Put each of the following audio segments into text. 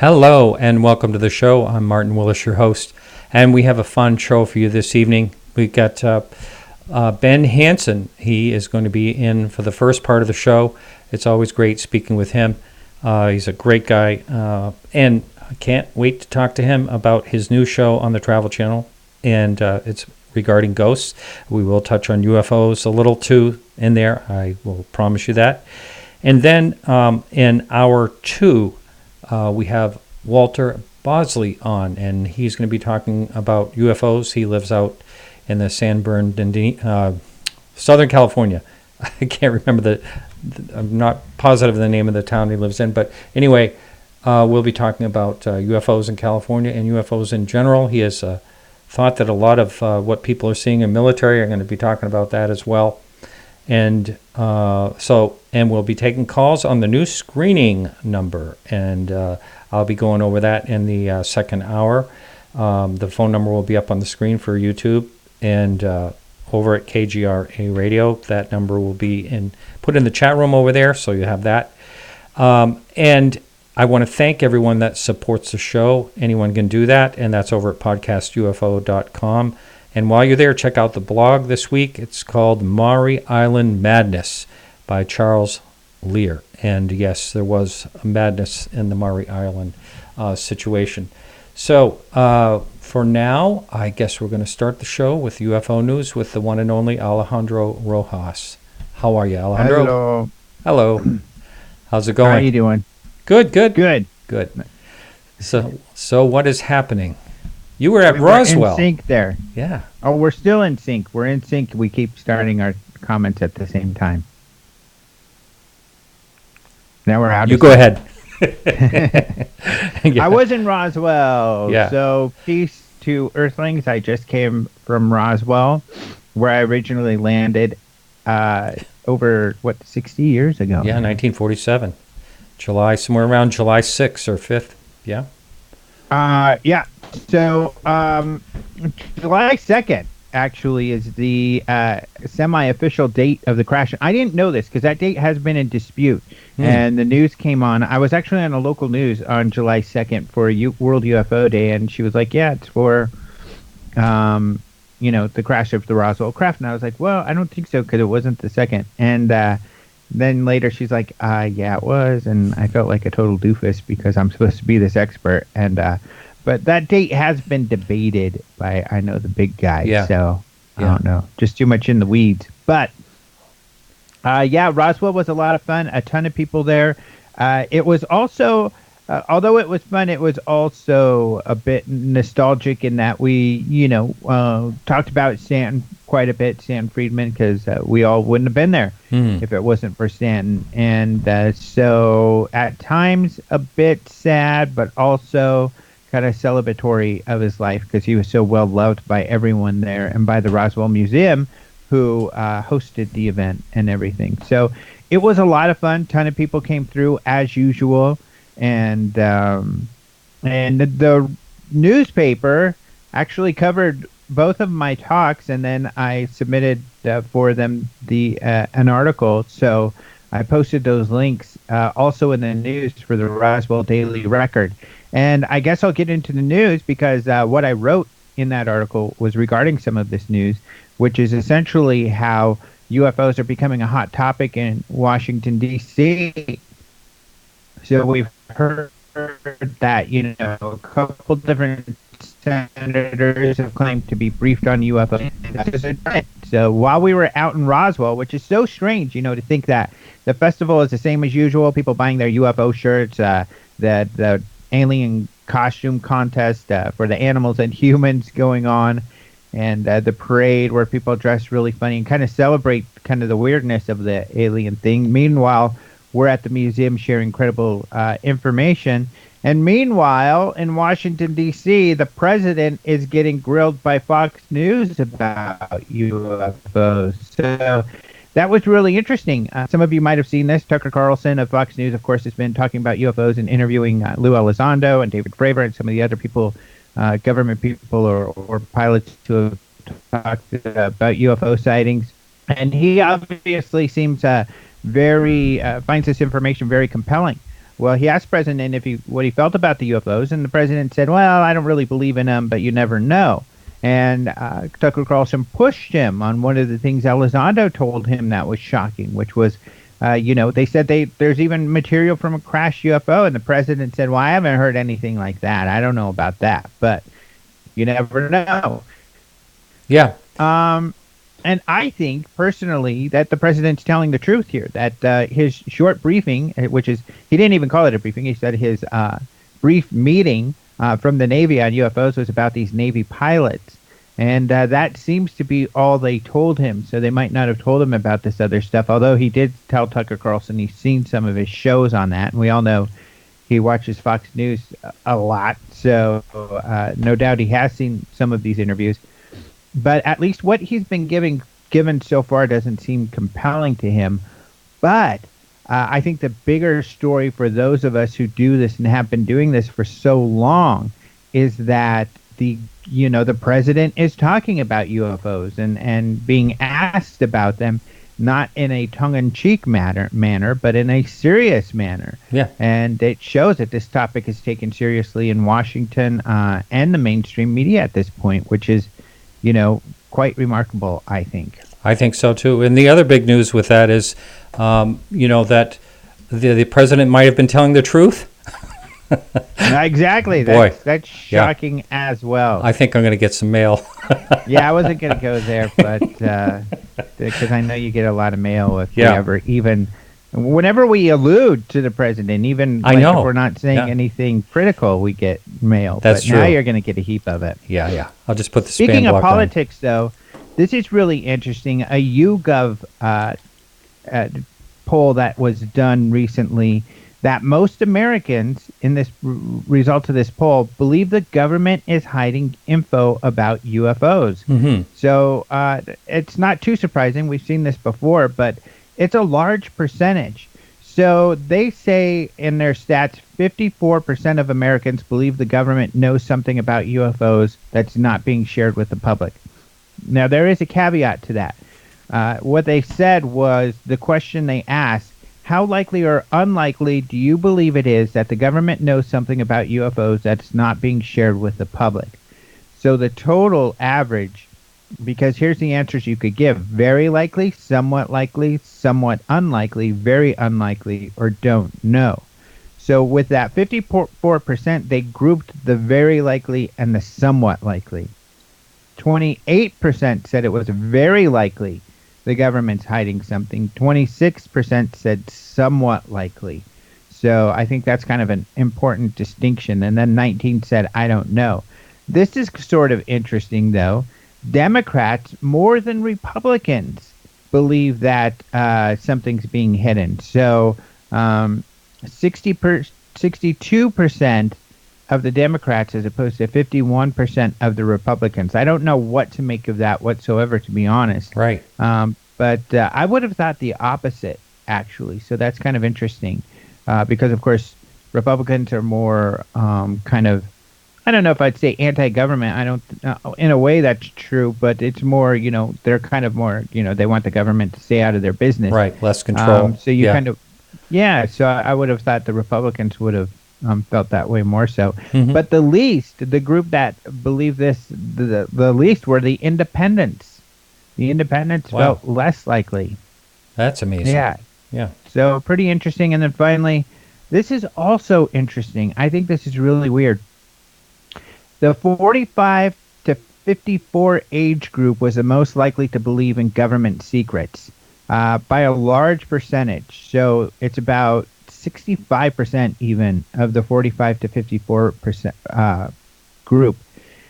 Hello and welcome to the show. I'm Martin Willis, your host, and we have a fun show for you this evening. We've got Ben Hansen. He is going to be in for the first part of the show. It's always great speaking with him. He's a great guy, and I can't wait to talk to him about his new show on the Travel Channel, and it's regarding ghosts. We will touch on UFOs a little too in there. I will promise you that. And then in hour two, we have Walter Bosley on, and he's going to be talking about UFOs. He lives out in the San Bernardino, Southern California. I can't remember I'm not positive of the name of the town he lives in, but anyway, we'll be talking about UFOs in California and UFOs in general. He has thought that a lot of what people are seeing in military are going to be talking about that as well. And we'll be taking calls on the new screening number, and I'll be going over that in the second hour. The phone number will be up on the screen for YouTube, and over at KGRA Radio, that number will be put in the chat room over there, so you have that. And I want to thank everyone that supports the show. Anyone can do that, and that's over at podcastufo.com. And while you're there, check out the blog this week. It's called Maury Island Madness by Charles Lear. And yes, there was a madness in the Maury Island situation. So for now, I guess we're going to start the show with UFO news with the one and only Alejandro Rojas. How are you, Alejandro? Hello. How's it going? How are you doing? Good. So what is happening? You were at Roswell. We're in sync there. Yeah. Oh, we're still in sync. We're in sync. We keep starting our comments at the same time. Now we're out. You go ahead. Yeah. I was in Roswell. Yeah. So peace to Earthlings. I just came from Roswell, where I originally landed over, 60 years ago? Yeah, 1947. Somewhere around July 6th or 5th. Yeah. Yeah. So, July 2nd actually is the semi-official date of the crash. I didn't know this because that date has been in dispute, and the news came on. I was actually on a local news on July 2nd for World UFO Day, and she was like, "Yeah, it's for, the crash of the Roswell craft." And I was like, "Well, I don't think so because it wasn't the 2nd." And then later she's like, "Yeah, it was," and I felt like a total doofus because I'm supposed to be this expert, and but that date has been debated by, I know, the big guys. Yeah. So I don't know, just too much in the weeds. But Roswell was a lot of fun. A ton of people there. It was also, although it was fun, it was also a bit nostalgic in that we, talked about Stanton quite a bit, Stanton Friedman, because we all wouldn't have been there if it wasn't for Stanton. And so at times a bit sad, but also kind of celebratory of his life because he was so well loved by everyone there and by the Roswell Museum, who hosted the event and everything. So it was a lot of fun. Ton of people came through as usual, and the newspaper actually covered both of my talks, and then I submitted for them an article. So I posted those links also in the news for the Roswell Daily Record. And I guess I'll get into the news because what I wrote in that article was regarding some of this news, which is essentially how UFOs are becoming a hot topic in Washington, D.C. So we've heard that, a couple different senators have claimed to be briefed on UFOs. So while we were out in Roswell, which is so strange, to think that the festival is the same as usual, people buying their UFO shirts, the alien costume contest for the animals and humans going on, and the parade where people dress really funny and kind of celebrate kind of the weirdness of the alien thing. Meanwhile, we're at the museum sharing credible information. And meanwhile, in Washington, D.C., the president is getting grilled by Fox News about UFOs. So that was really interesting. Some of you might have seen this. Tucker Carlson of Fox News, of course, has been talking about UFOs and interviewing Lou Elizondo and David Fravor and some of the other people, government people or pilots who have talked about UFO sightings. And he obviously seems finds this information very compelling. Well, he asked the president what he felt about the UFOs, and the president said, "Well, I don't really believe in them, but you never know." And Tucker Carlson pushed him on one of the things Elizondo told him that was shocking, which was, they said there's even material from a crashed UFO, and the president said, "Well, I haven't heard anything like that. I don't know about that, but you never know." Yeah. And I think personally that the president's telling the truth here. That his short briefing, which is he didn't even call it a briefing, he said his brief meeting from the Navy on UFOs was about these Navy pilots. And that seems to be all they told him. So they might not have told him about this other stuff, although he did tell Tucker Carlson he's seen some of his shows on that. And we all know he watches Fox News a lot. So no doubt he has seen some of these interviews. But at least what he's been given so far doesn't seem compelling to him. But I think the bigger story for those of us who do this and have been doing this for so long is that the president is talking about UFOs and being asked about them, not in a tongue-in-cheek manner, but in a serious manner. Yeah. And it shows that this topic is taken seriously in Washington and the mainstream media at this point, which is, quite remarkable, I think. I think so too. And the other big news with that is, that the president might have been telling the truth. Exactly. Boy, that's shocking as well. I think I'm going to get some mail. Yeah, I wasn't going to go there, but because I know you get a lot of mail if we ever even. Whenever we allude to the president, even if we're not saying anything critical, we get mail. That's true. Now you're going to get a heap of it. Yeah. I'll just put the spam Speaking of block politics, though, this is really interesting. A YouGov poll that was done recently that most Americans in this result of this poll believe the government is hiding info about UFOs. Mm-hmm. So it's not too surprising. We've seen this before, but it's a large percentage. So they say in their stats, 54% of Americans believe the government knows something about UFOs that's not being shared with the public. Now, there is a caveat to that. What they said was the question they asked, how likely or unlikely do you believe it is that the government knows something about UFOs that's not being shared with the public? So the total average, because here's the answers you could give: very likely, somewhat unlikely, very unlikely, or don't know. So with that 54%, they grouped the very likely and the somewhat likely. 28% said it was very likely the government's hiding something. 26% said somewhat likely. So I think that's kind of an important distinction. And then 19 said, I don't know. This is sort of interesting, though. Democrats, more than Republicans, believe that something's being hidden. So 62% of the Democrats as opposed to 51% of the Republicans. I don't know what to make of that whatsoever, to be honest. Right. But I would have thought the opposite, actually. So that's kind of interesting because, of course, Republicans are more kind of, I don't know if I'd say anti-government. I don't, in a way that's true, but it's more, they're kind of more, they want the government to stay out of their business. Right, less control. So you kind of, so I would have thought the Republicans would have felt that way more so. Mm-hmm. But the group that believed this, the least were the independents. The independents felt less likely. That's amazing. Yeah. Yeah. So pretty interesting. And then finally, this is also interesting. I think this is really weird. The 45 to 54 age group was the most likely to believe in government secrets by a large percentage. So it's about 65% even of the 45 to 54% group.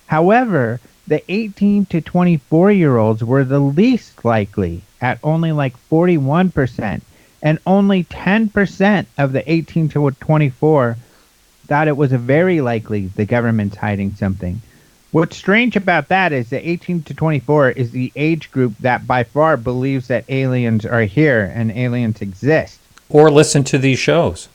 However, the 18 to 24-year-olds were the least likely at only like 41%, and only 10% of the 18 to 24 thought it was very likely the government's hiding something. What's strange about that is the 18 to 24 is the age group that by far believes that aliens are here and aliens exist. Or listen to these shows.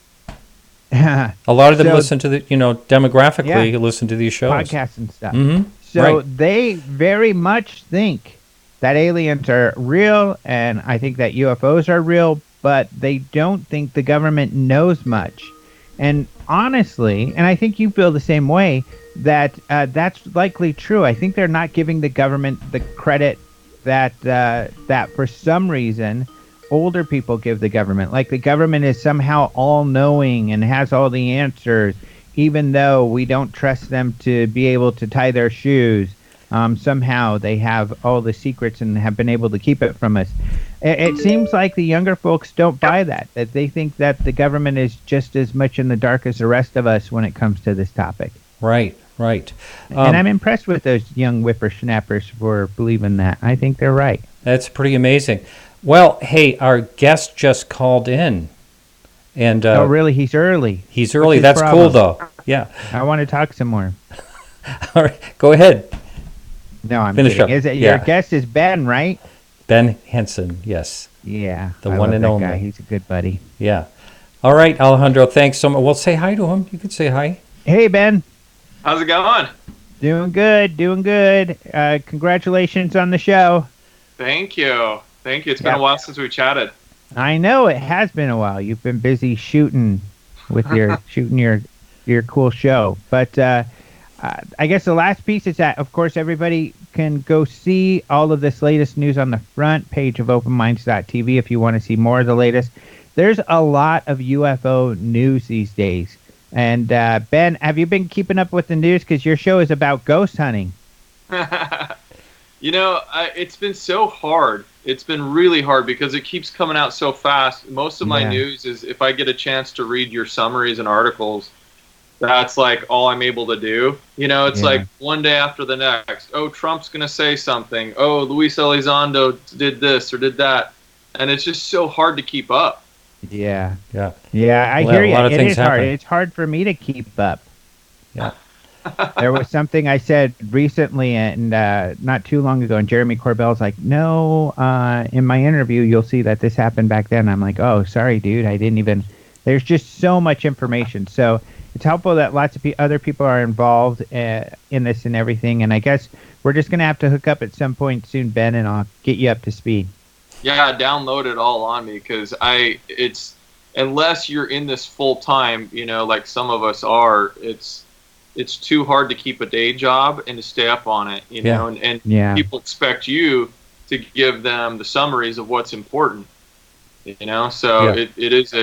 A lot of them listen to the, demographically listen to these shows. Podcasts and stuff. Mm-hmm. So they very much think that aliens are real, and I think that UFOs are real, but they don't think the government knows much. And honestly, and I think you feel the same way, that that's likely true. I think they're not giving the government the credit that for some reason older people give the government. Like the government is somehow all knowing and has all the answers, even though we don't trust them to be able to tie their shoes. Somehow they have all the secrets and have been able to keep it from us. It seems like the younger folks don't buy that, that they think that the government is just as much in the dark as the rest of us when it comes to this topic. Right, right. And I'm impressed with those young whippersnappers for believing that. I think they're right. That's pretty amazing. Well, hey, our guest just called in. And oh, really? He's early. He's early. What's his That's problem? cool, though. Yeah. I want to talk some more. All right. Go ahead. No, I'm Finish kidding. up. Is it, Yeah. Your guest is Ben, right? Ben Hansen, yes. Yeah. The I one love and that only. guy. He's a good buddy. Yeah. All right, Alejandro, thanks so much. Well, say hi to him. You could say hi. Hey, Ben. How's it going? Doing good. Doing good. Congratulations on the show. Thank you. Thank you. It's been a while since we chatted. I know it has been a while. You've been busy shooting with your your cool show. But I guess the last piece is that, of course, everybody can go see all of this latest news on the front page of openminds.tv if you want to see more of the latest. There's a lot of UFO news these days. And Ben, have you been keeping up with the news? Because your show is about ghost hunting. You know, it's been so hard. It's been really hard because it keeps coming out so fast. Most of my news is if I get a chance to read your summaries and articles, that's like all I'm able to do. You know, it's like one day after the next. Oh, Trump's going to say something. Oh, Luis Elizondo did this or did that. And it's just so hard to keep up. Yeah. Yeah. Yeah, I hear you. A lot of It things is hard. happen. It's hard for me to keep up. Yeah. There was something I said recently and not too long ago, and Jeremy Corbell's like, no, in my interview, you'll see that this happened back then. I'm like, oh, sorry, dude. I didn't even... There's just so much information. So it's helpful that lots of other people are involved in this and everything. And I guess we're just going to have to hook up at some point soon, Ben, and I'll get you up to speed. Yeah, download it all on me because it's unless you're in this full time, you know, like some of us are, it's too hard to keep a day job and to stay up on it, you know, and people expect you to give them the summaries of what's important, you know, so it's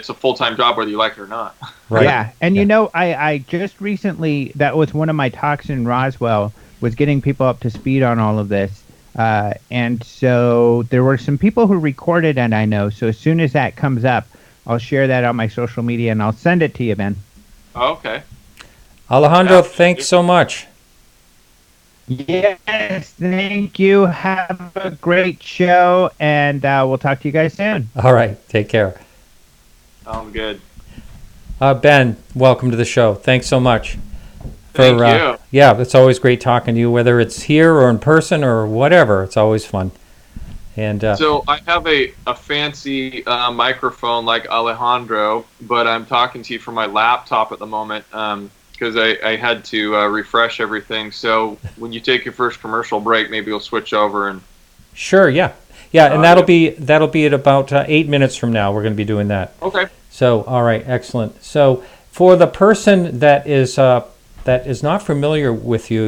a full-time job whether you like it or not. Right. Yeah, and you know, I just recently, that was one of my talks in Roswell, was getting people up to speed on all of this. And so there were some people who recorded it, I know. So as soon as that comes up, I'll share that on my social media and I'll send it to you, Ben. Oh, okay. Alejandro, thanks so much. Yes, thank you. Have a great show, and we'll talk to you guys soon. All right. Take care. Sounds good. Ben, welcome to the show. Thanks so much. Thank you. Yeah, it's always great talking to you, whether it's here or in person or whatever. It's always fun. And so I have a fancy microphone like Alejandro, but I'm talking to you from my laptop at the moment because I had to refresh everything. So when you take your first commercial break, maybe you'll switch over and. Sure. Yeah. And that'll be at about 8 minutes from now. We're going to be doing that. Okay. So all right, excellent. So for the person that is not familiar with you,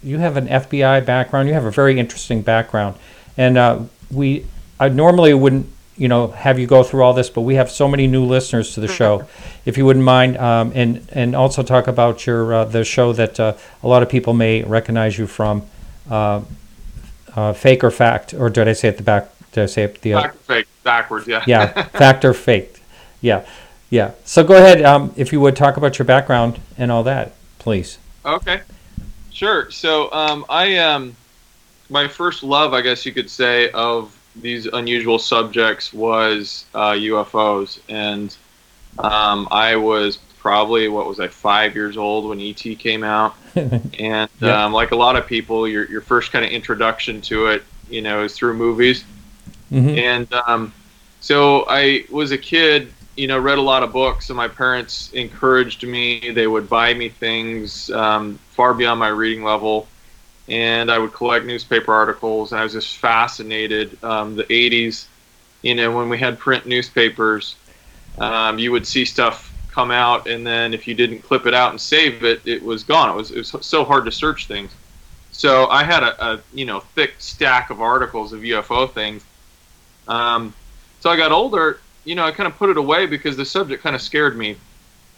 you have an FBI background. You have a very interesting background, and I normally wouldn't have you go through all this, but we have so many new listeners to the show. If you wouldn't mind, and also talk about your the show that a lot of people may recognize you from, Fake or Fact, or did I say it at the back? Did I say it the Fact or Fake backwards? Yeah. Yeah, Fact or Faked. Yeah. So go ahead, if you would talk about your background and all that, please. Okay, sure. So my first love, I guess you could say, of these unusual subjects was UFOs, and I was probably 5 years old when ET came out, and like a lot of people, your first kind of introduction to it, is through movies, and so I was a kid. Read a lot of books, and my parents encouraged me. They would buy me things far beyond my reading level, and I would collect newspaper articles, and I was just fascinated. The 80s, when we had print newspapers, you would see stuff come out, and then if you didn't clip it out and save it, it was gone. It was so hard to search things. So I had a thick stack of articles of UFO things. So I got older, I kind of put it away because the subject kind of scared me.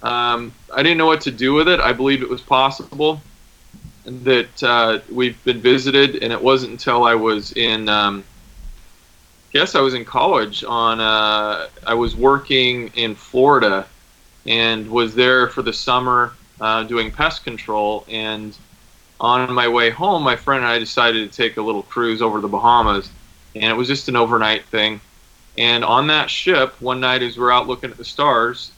I didn't know what to do with it. I believed it was possible that we've been visited, and it wasn't until I was in, I was in college I was working in Florida and was there for the summer doing pest control, and on my way home, my friend and I decided to take a little cruise over the Bahamas, and it was just an overnight thing. And on that ship, one night as we're out looking at the stars,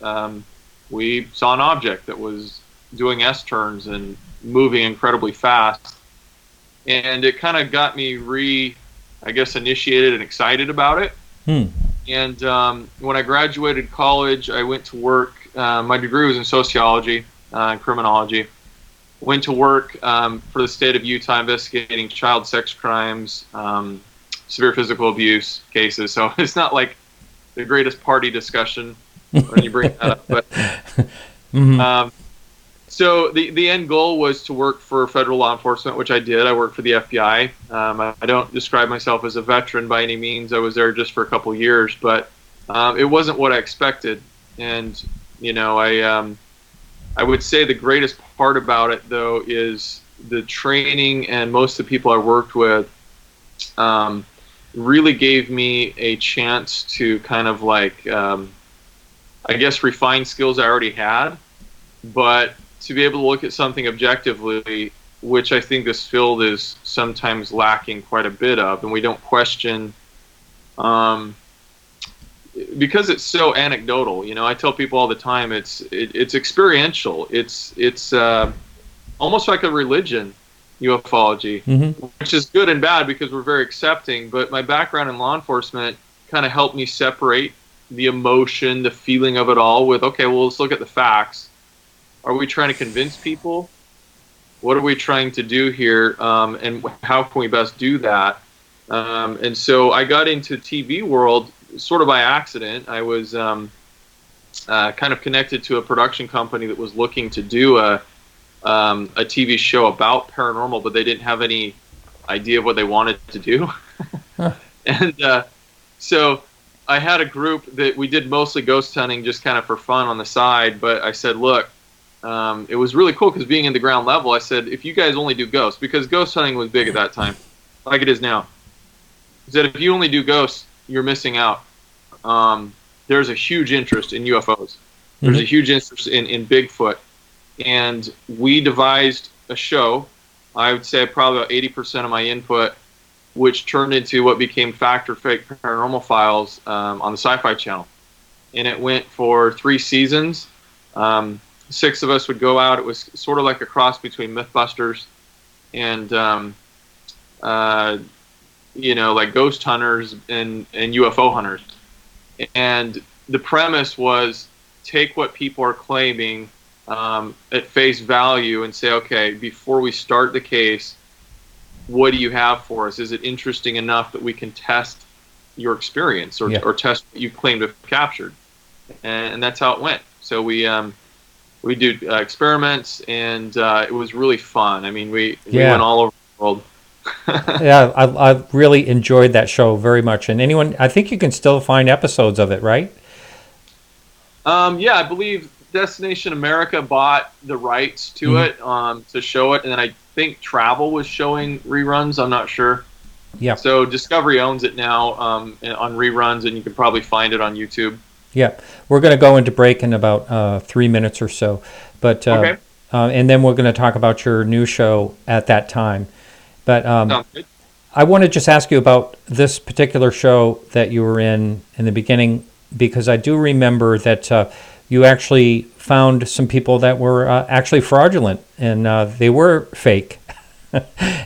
we saw an object that was doing S-turns and moving incredibly fast. And it kind of got me initiated and excited about it. And when I graduated college, I went to work. My degree was in sociology and criminology. Went to work for the state of Utah investigating child sex crimes, severe physical abuse cases. So it's not like the greatest party discussion when you bring that up. But so the end goal was to work for federal law enforcement, which I did. I worked for the FBI. I don't describe myself as a veteran by any means. I was there just for a couple years, but it wasn't what I expected. And I would say the greatest part about it, though, is the training, and most of the people I worked with really gave me a chance to kind of refine skills I already had, but to be able to look at something objectively, which I think this field is sometimes lacking quite a bit of, and we don't question because it's so anecdotal. I tell people all the time it's experiential. It's almost like a religion, ufology, which is good and bad because we're very accepting. But my background in law enforcement kind of helped me separate the emotion, the feeling of it all with, okay, well, let's look at the facts. Are we trying to convince people? What are we trying to do here? And how can we best do that? And so I got into TV world sort of by accident. I was kind of connected to a production company that was looking to do a TV show about paranormal, but they didn't have any idea of what they wanted to do. And so I had a group that we did mostly ghost hunting just kind of for fun on the side, but I said, look, it was really cool because being in the ground level, I said, if you guys only do ghosts, because ghost hunting was big at that time, like it is now, I said, if you only do ghosts, you're missing out. There's a huge interest in UFOs. There's a huge interest in Bigfoot. And we devised a show, I would say probably about 80% of my input, which turned into what became Fact or Fake Paranormal Files on the Syfy channel. And it went for 3 seasons. 6 of us would go out. It was sort of like a cross between Mythbusters and, like ghost hunters and UFO hunters. And the premise was take what people are claiming at face value and say, okay, before we start the case, what do you have for us? Is it interesting enough that we can test your experience or test what you claim to have captured? And that's how it went. So we do experiments, and it was really fun. I mean, we went all over the world. Yeah, I really enjoyed that show very much. And I think you can still find episodes of it, right? Yeah, I believe Destination America bought the rights to it to show it, and then I think Travel was showing reruns. I'm not sure. Yeah. So Discovery owns it now on reruns, and you can probably find it on YouTube. Yeah, we're going to go into break in about 3 minutes or so, but okay. And then we're going to talk about your new show at that time. But I want to just ask you about this particular show that you were in the beginning, because I do remember that you actually found some people that were actually fraudulent, and they were fake.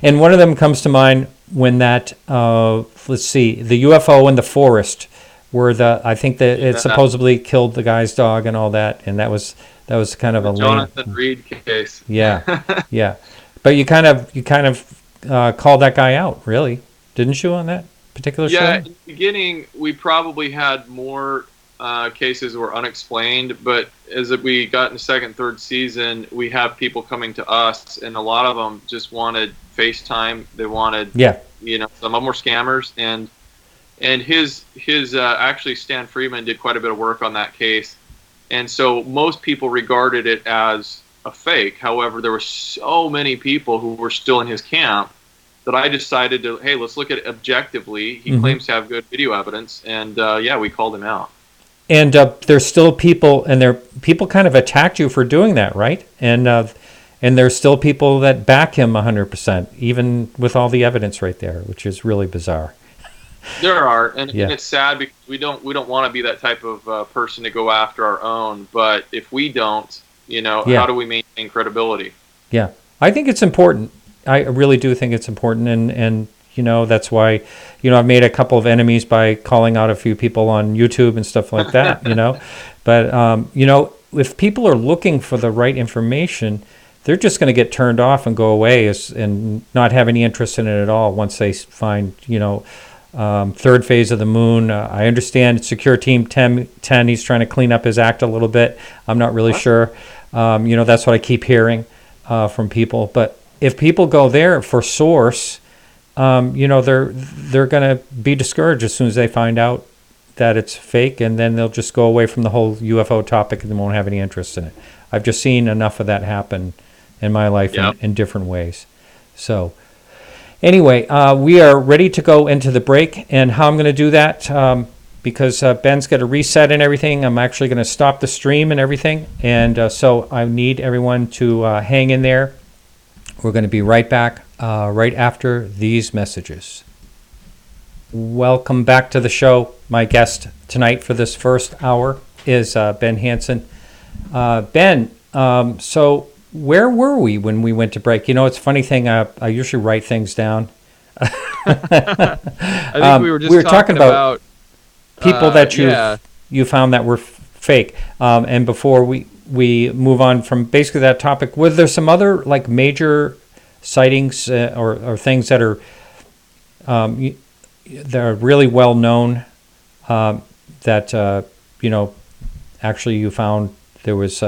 And one of them comes to mind when that, let's see, the UFO in the forest, where I think that it supposedly killed the guy's dog and all that, and that was kind of a Jonathan Reed case. Yeah, yeah. But you kind of called that guy out, really, didn't you, on that particular show? Yeah, in the beginning, we probably had more cases were unexplained, but as we got in the second, third season, we have people coming to us, and a lot of them just wanted FaceTime. They wanted, some of them were scammers, and his actually Stan Friedman did quite a bit of work on that case, and so most people regarded it as a fake. However, there were so many people who were still in his camp that I decided to, hey, let's look at it objectively. He claims to have good video evidence, and we called him out. And there's still people, and people kind of attacked you for doing that, right? And there's still people that back him 100%, even with all the evidence right there, which is really bizarre. There are, and it's sad because we don't want to be that type of person to go after our own. But if we don't, how do we maintain credibility? Yeah, I think it's important. I really do think it's important, and that's why, I've made a couple of enemies by calling out a few people on YouTube and stuff like that, But, if people are looking for the right information, they're just going to get turned off and go away and not have any interest in it at all once they find, third phase of the moon. I understand Secure Team 10, he's trying to clean up his act a little bit. I'm not really sure. That's what I keep hearing from people. But if people go there for source, they're going to be discouraged as soon as they find out that it's fake, and then they'll just go away from the whole UFO topic and they won't have any interest in it. I've just seen enough of that happen in my life in different ways. So anyway, we are ready to go into the break, and how I'm going to do that, because Ben's got to reset and everything, I'm actually going to stop the stream and everything, and so I need everyone to hang in there. We're going to be right back right after these messages. Welcome back to the show. My guest tonight for this first hour is Ben Hansen. Ben, so where were we when we went to break? It's a funny thing. I usually write things down. I think we were talking about people that you found that were fake. And before we move on from basically that topic, were there some other major sightings or things that are really well known that actually you found there was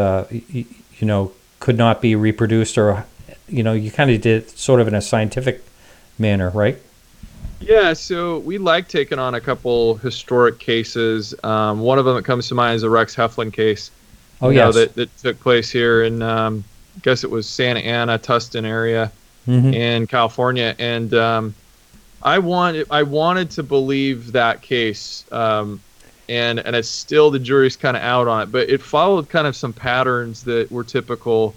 could not be reproduced, or you kind of did sort of in a scientific manner, right? Yeah, so we like taking on a couple historic cases. One of them that comes to mind is the Rex Heflin case. That took place here in I guess it was Santa Ana, Tustin area in California, and I wanted to believe that case, and it's still, the jury's kind of out on it, but it followed kind of some patterns that were typical,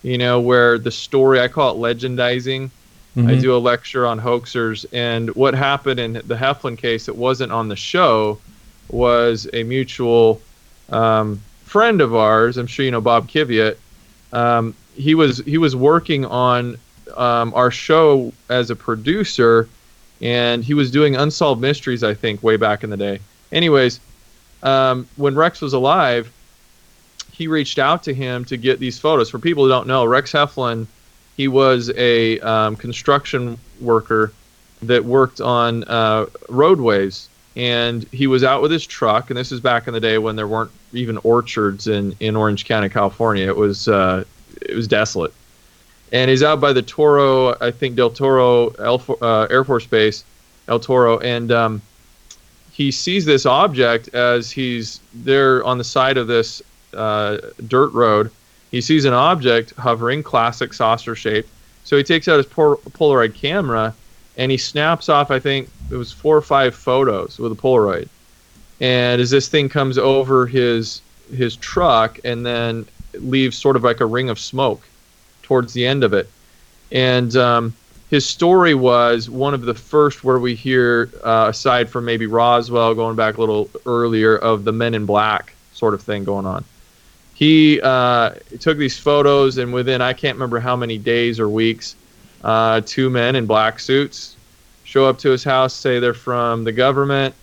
where the story, I call it legendizing. I do a lecture on hoaxers, and what happened in the Heflin case, it wasn't on the show, was a mutual friend of ours. I'm sure you know Bob Kiviat. He was working on our show as a producer, and he was doing Unsolved Mysteries, I think, way back in the day. Anyways, when Rex was alive, he reached out to him to get these photos. For people who don't know, Rex Heflin, he was a construction worker that worked on roadways, and he was out with his truck, and this is back in the day when there weren't even orchards in Orange County, California. It was desolate. And he's out by the Toro, I think Del Toro Air Force Base, El Toro, and he sees this object as he's there on the side of this dirt road. He sees an object hovering, classic saucer shape. So he takes out his Polaroid camera and he snaps off, I think it was 4 or 5 photos with a Polaroid. And as this thing comes over his truck and then leaves sort of like a ring of smoke towards the end of it. And his story was one of the first where we hear, aside from maybe Roswell going back a little earlier, of the Men in Black sort of thing going on. He took these photos, and within, I can't remember how many days or weeks, 2 men in black suits show up to his house, say they're from the government.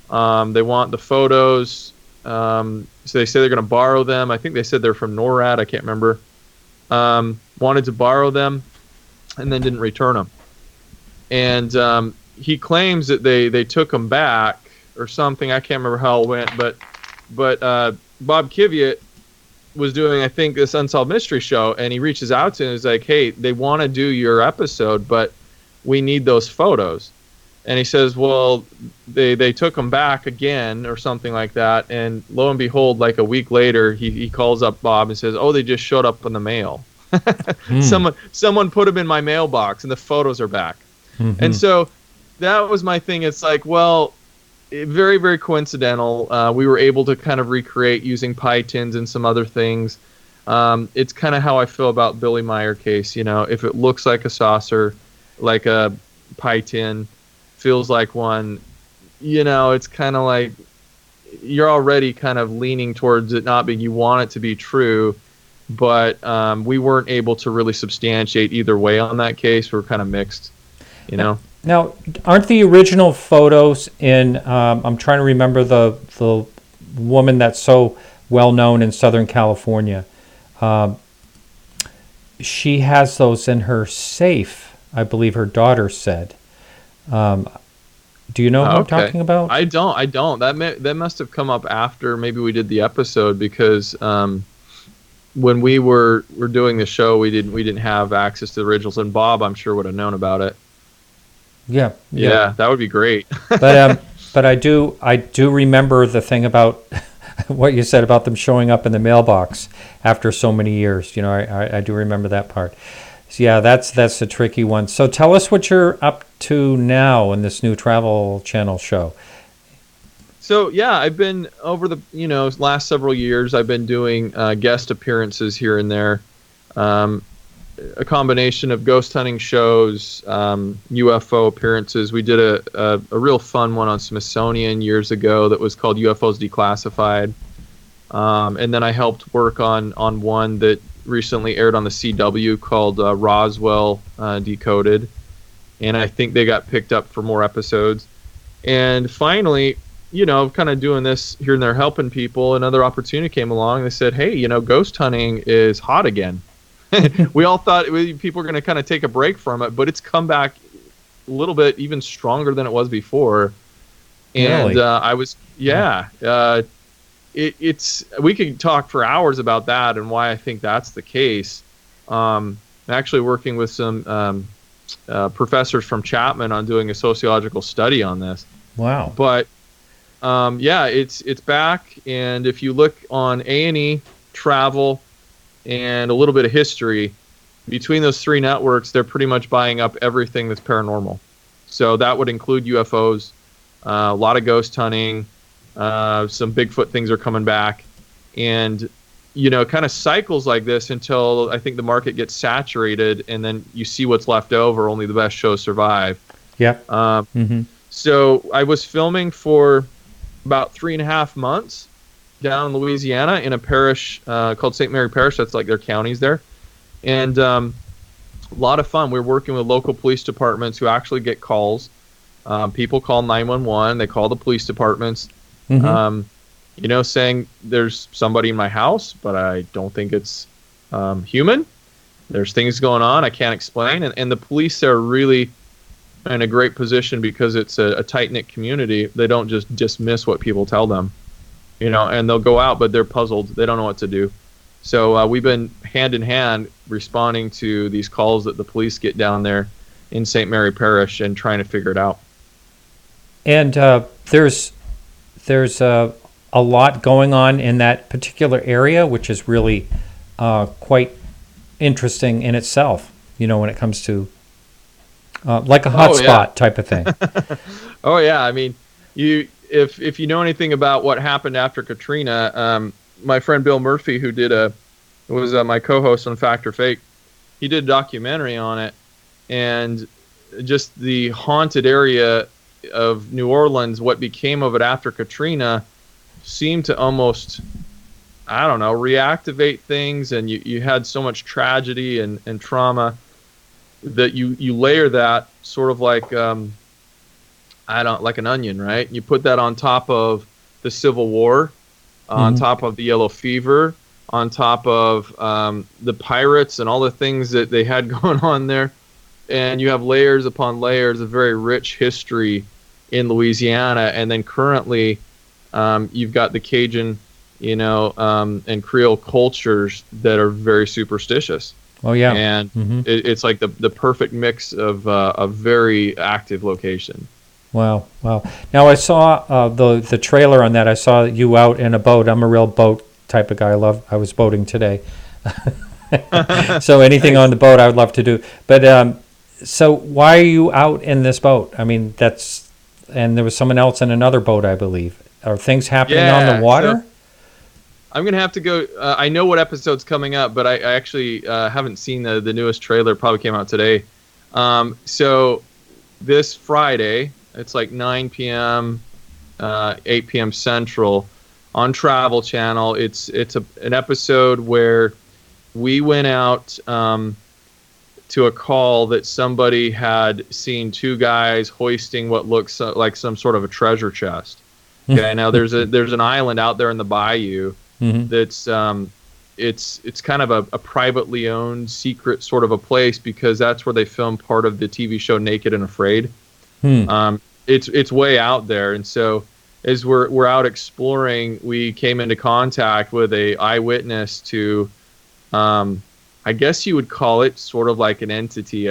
They want the photos. So they say they're going to borrow them. I think they said they're from NORAD. I can't remember. Wanted to borrow them and then didn't return them. And he claims that they took them back or something. I can't remember how it went, but But Bob Kiviat was doing, I think, this Unsolved Mystery show, and he reaches out to him and is like, hey, they want to do your episode, but we need those photos. And he says, well, they took them back again or something like that. And lo and behold, like a week later, he calls up Bob and says, oh, they just showed up in the mail. Someone put them in my mailbox and the photos are back. Mm-hmm. And so that was my thing. It's like, well, very, very coincidental. We were able to kind of recreate using pie tins and some other things. It's kind of how I feel about Billy Meyer case. You know, if it looks like a saucer, like a pie tin, feels like one, you know, it's kind of like you're already kind of leaning towards it not being, you want it to be true, but we weren't able to really substantiate either way on that case. We're kind of mixed, you know. Now, aren't the original photos in, I'm trying to remember the woman that's so well known in Southern California, she has those in her safe, I believe her daughter said. Do you know what I'm talking about? I don't. That must have come up after maybe we did the episode, because when we were doing the show, we didn't have access to the originals, and Bob, I'm sure, would have known about it. Yeah, that would be great. but I do remember the thing about what you said about them showing up in the mailbox after so many years. You know, I do remember that part. So yeah, that's the tricky one. So tell us what you're up to now in this new Travel Channel show. So yeah, I've been over the last several years, I've been doing guest appearances here and there, a combination of ghost hunting shows, UFO appearances. We did a real fun one on Smithsonian years ago that was called UFOs Declassified, and then I helped work on one that recently aired on the CW called Roswell Decoded, and I think they got picked up for more episodes. And finally, kind of doing this here and there, helping people, another opportunity came along. They said, hey, ghost hunting is hot again. We all thought people were going to kind of take a break from it, but it's come back a little bit even stronger than it was before. And really? I was, it's we could talk for hours about that and why I think that's the case. I'm actually working with some professors from Chapman on doing a sociological study on this. Wow. But it's back, and if you look on A&E, Travel, and a little bit of history, between those three networks, they're pretty much buying up everything that's paranormal. So that would include UFOs, a lot of ghost hunting, some Bigfoot things are coming back, and kind of cycles like this until I think the market gets saturated, and then you see what's left over. Only the best shows survive. Yeah. So I was filming for about 3.5 months down in Louisiana in a parish called St. Mary Parish. That's like their counties there. And a lot of fun. We're working with local police departments who actually get calls. People call 911. They call the police departments, saying there's somebody in my house, but I don't think it's human. There's things going on I can't explain. And the police are really in a great position because it's a tight-knit community. They don't just dismiss what people tell them, and they'll go out, but they're puzzled. They don't know what to do. So we've been hand in hand responding to these calls that the police get down there in St. Mary Parish and trying to figure it out. And there's a lot going on in that particular area, which is really quite interesting in itself, when it comes to like a hotspot type of thing. Oh yeah, I mean, if you know anything about what happened after Katrina, my friend Bill Murphy, who was my co-host on Fact or Fake, he did a documentary on it, and just the haunted area of New Orleans, what became of it after Katrina, seemed to almost, I don't know, reactivate things, and you had so much tragedy and trauma that you layer that sort of like like an onion, right? You put that on top of the Civil War, on top of the Yellow Fever, on top of the pirates and all the things that they had going on there, and you have layers upon layers of very rich history in Louisiana. And then currently you've got the Cajun, and Creole cultures that are very superstitious. Oh yeah, and it's like the perfect mix of a very active location. Wow. Now I saw the trailer on that. I saw you out in a boat. I'm a real boat type of guy. I was boating today. So anything on the boat I would love to do. But so why are you out in this boat? I mean, and there was someone else in another boat, I believe. Are things happening on the water? So I'm going to have to go. I know what episode's coming up, but I actually haven't seen the newest trailer. Probably came out today. So this Friday, it's like 9 p.m., 8 p.m. Central on Travel Channel. It's an episode where we went out to a call that somebody had seen two guys hoisting what looks like some sort of a treasure chest. Okay, now there's an island out there in the bayou that's it's kind of a privately owned secret sort of a place, because that's where they filmed part of the TV show Naked and Afraid. It's way out there, and so as we're out exploring, we came into contact with a eyewitness to, I guess you would call it sort of like an entity.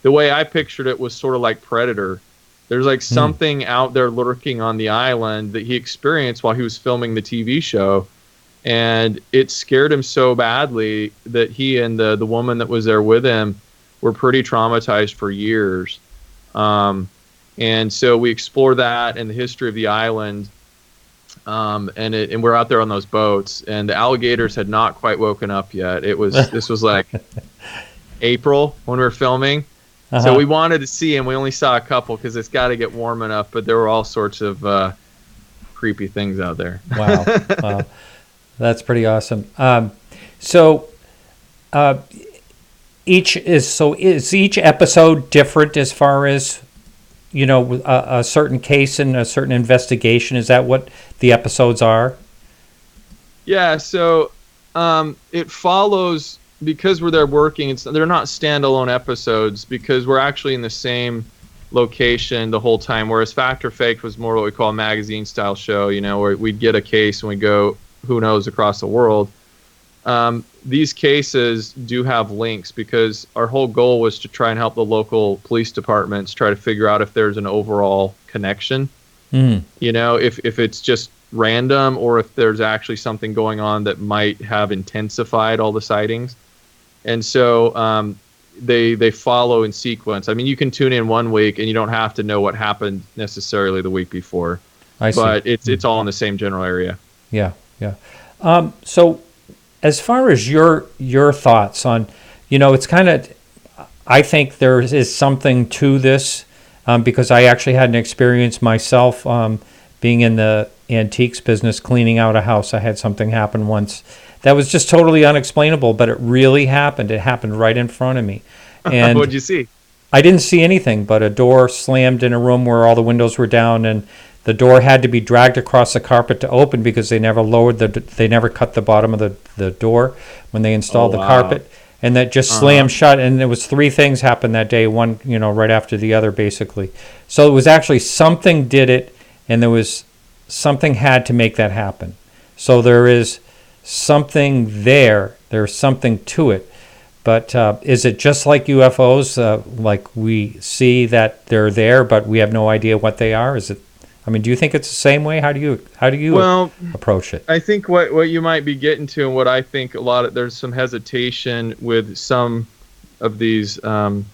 The way I pictured it was sort of like Predator. There's like something out there lurking on the island that he experienced while he was filming the TV show, and it scared him so badly that he and the woman that was there with him were pretty traumatized for years. And so we explore that and the history of the island, and we're out there on those boats, and the alligators had not quite woken up yet. This was like April when we were filming. So we wanted to see him. We only saw a couple because it's got to get warm enough, but there were all sorts of creepy things out there. Wow. That's pretty awesome. Is each episode different as far as, a certain case and a certain investigation? Is that what the episodes are? Yeah, so it follows, because we're there working, they're not standalone episodes, because we're actually in the same location the whole time, whereas Fact or Fake was more what we call a magazine style show, where we'd get a case and we go, who knows, across the world. These cases do have links, because our whole goal was to try and help the local police departments try to figure out if there's an overall connection. If it's just random, or if there's actually something going on that might have intensified all the sightings. And so they follow in sequence. I mean, you can tune in one week and you don't have to know what happened necessarily the week before. I see. But it's all in the same general area. Yeah. So as far as your thoughts on, it's kind of, I think there is something to this, because I actually had an experience myself, being in the antiques business, cleaning out a house. I had something happen once that was just totally unexplainable, but it really happened. It happened right in front of me. And what'd you see? I didn't see anything, but a door slammed in a room where all the windows were down, and the door had to be dragged across the carpet to open, because they never they never cut the bottom of the door when they installed the carpet, and that just slammed shut. And there was 3 things happened that day, one right after the other, basically. So it was actually something did it, and there was something had to make that happen. So there is something there. There's something to it. But is it just like UFOs? Like we see that they're there, but we have no idea what they are? Is it? I mean, do you think it's the same way? How do you approach it? I think what you might be getting to, and what I think there's some hesitation with some of these. I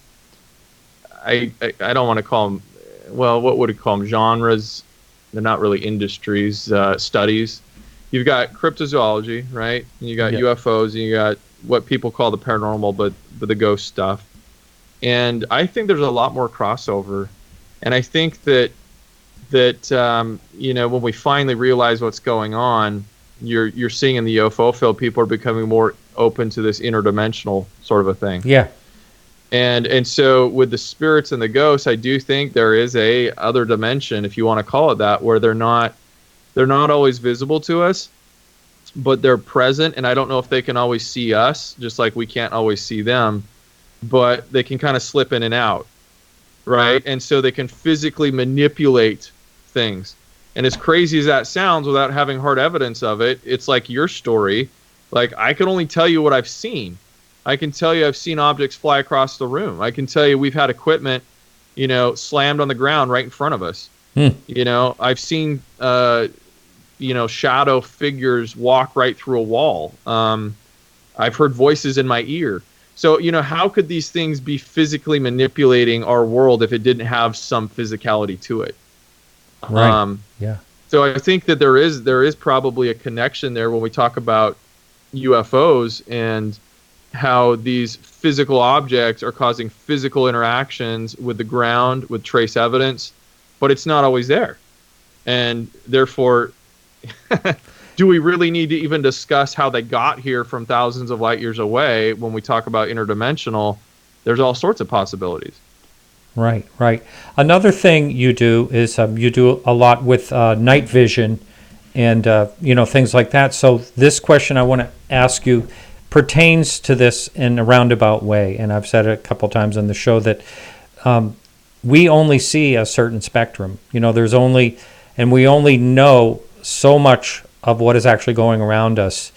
don't want to call them. Well, what would you call them? Genres. They're not really industries. Studies. You've got cryptozoology, right? And you got UFOs, and you got what people call the paranormal, but the ghost stuff. And I think there's a lot more crossover. And I think that when we finally realize what's going on, you're seeing in the UFO field, people are becoming more open to this interdimensional sort of a thing. Yeah. And so with the spirits and the ghosts, I do think there is a other dimension, if you want to call it that, where they're not always visible to us, but they're present. And I don't know if they can always see us, just like we can't always see them, but they can kind of slip in and out, right? And so they can physically manipulate things. And as crazy as that sounds, without having hard evidence of it, it's like your story. Like, I can only tell you what I've seen. I can tell you I've seen objects fly across the room. I can tell you we've had equipment, slammed on the ground right in front of us. I've seen, shadow figures walk right through a wall. I've heard voices in my ear. So, how could these things be physically manipulating our world if it didn't have some physicality to it? Right. Yeah. So I think that there is probably a connection there when we talk about UFOs and how these physical objects are causing physical interactions with the ground, with trace evidence, but it's not always there. And therefore, do we really need to even discuss how they got here from thousands of light years away when we talk about interdimensional? There's all sorts of possibilities. Right. Another thing you do is you do a lot with night vision and, things like that. So this question I want to ask you pertains to this in a roundabout way. And I've said it a couple times on the show that we only see a certain spectrum. We only know so much of what is actually going around us,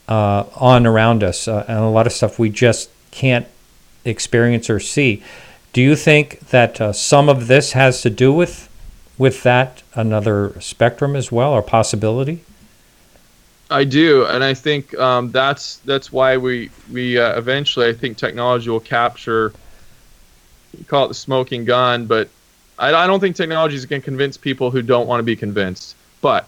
and a lot of stuff we just can't experience or see. Do you think that some of this has to do with that, another spectrum as well, or possibility? I do, and I think that's why we eventually, I think technology will capture, you call it the smoking gun, but I don't think technology is going to convince people who don't want to be convinced. But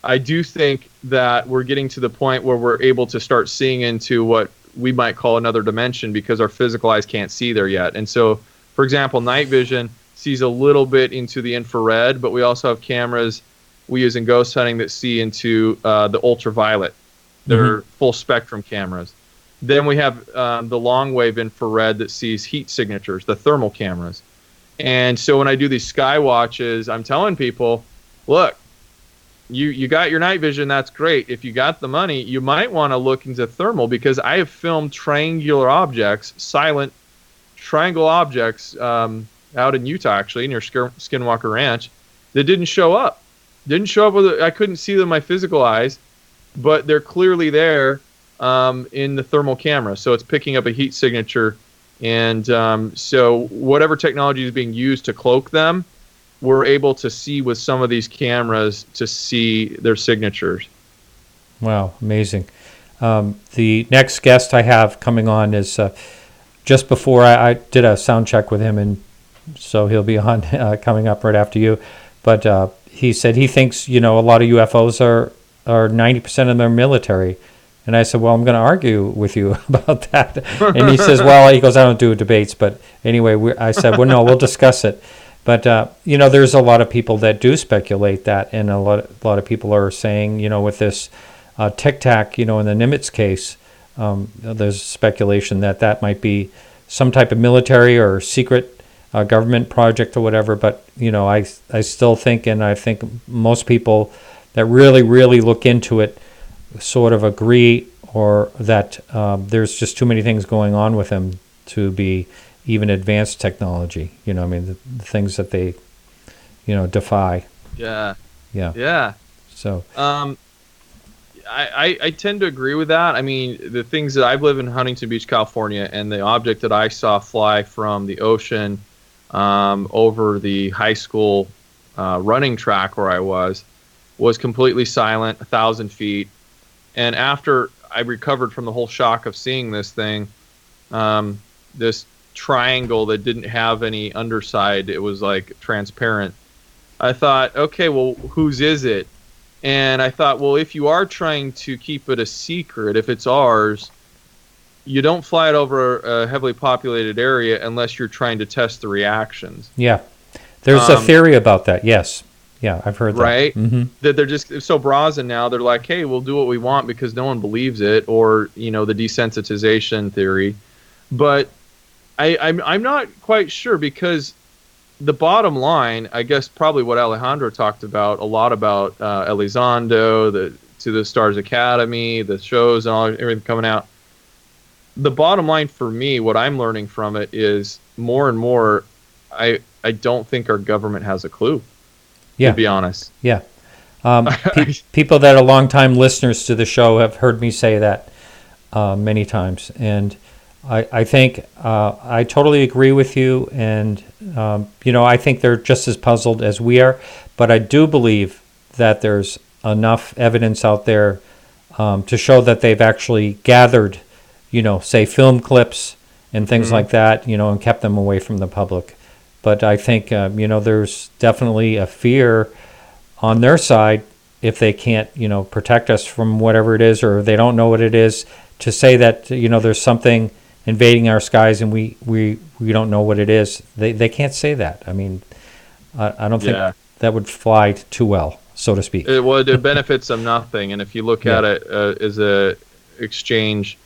I do think that we're getting to the point where we're able to start seeing into what we might call another dimension because our physical eyes can't see there yet. And so, for example, night vision sees a little bit into the infrared, but we also have cameras we use in ghost hunting that see into the ultraviolet. They're full spectrum cameras. Then we have the long wave infrared that sees heat signatures, the thermal cameras. And so when I do these sky watches, I'm telling people, look, you got your night vision, that's great. If you got the money, you might want to look into thermal, because I have filmed triangular objects, silent triangle objects out in Utah, actually, near Skinwalker Ranch, that didn't show up. I couldn't see them with my physical eyes, but they're clearly there in the thermal camera. So it's picking up a heat signature. And so whatever technology is being used to cloak them, we're able to see with some of these cameras to see their signatures. Wow, amazing. The next guest I have coming on is just before I did a sound check with him, and so he'll be on coming up right after you. But he said he thinks, a lot of UFOs are 90% of them military. And I said, well, I'm going to argue with you about that. And he says, well, he goes, I don't do debates. But anyway, I said, well, no, we'll discuss it. But, there's a lot of people that do speculate that. And a lot of people are saying, with this Tic Tac, in the Nimitz case, there's speculation that might be some type of military or secret government project or whatever. But, I still think, and I think most people that really, really look into it sort of agree, or that there's just too many things going on with them to be even advanced technology. The things that they, defy. Yeah. So I tend to agree with that. I mean, the things that I've lived in Huntington Beach, California, and the object that I saw fly from the ocean over the high school running track where I was completely silent, 1,000 feet. And after I recovered from the whole shock of seeing this thing, this triangle that didn't have any underside, it was like transparent, I thought, okay, well, whose is it? And I thought, well, if you are trying to keep it a secret, if it's ours, you don't fly it over a heavily populated area unless you're trying to test the reactions. Yeah. There's a theory about that, yes. Yeah, I've heard that. Right? Mm-hmm. That they're just so brazen now. They're like, hey, we'll do what we want because no one believes it, or, the desensitization theory. But I'm not quite sure, because the bottom line, I guess probably what Alejandro talked about a lot about Elizondo, To the Stars Academy, the shows and everything coming out. The bottom line for me, what I'm learning from it is more and more, I don't think our government has a clue. Yeah. To be honest. Yeah. People that are longtime listeners to the show have heard me say that many times, and I think I totally agree with you. And I think they're just as puzzled as we are, but I do believe that there's enough evidence out there to show that they've actually gathered, say film clips and things like that, and kept them away from the public. But I think, there's definitely a fear on their side if they can't, protect us from whatever it is, or they don't know what it is, to say that, there's something invading our skies and we don't know what it is. They can't say that. I mean, I don't think that would fly too well, so to speak. It benefits them nothing. And if you look at it as a exchange,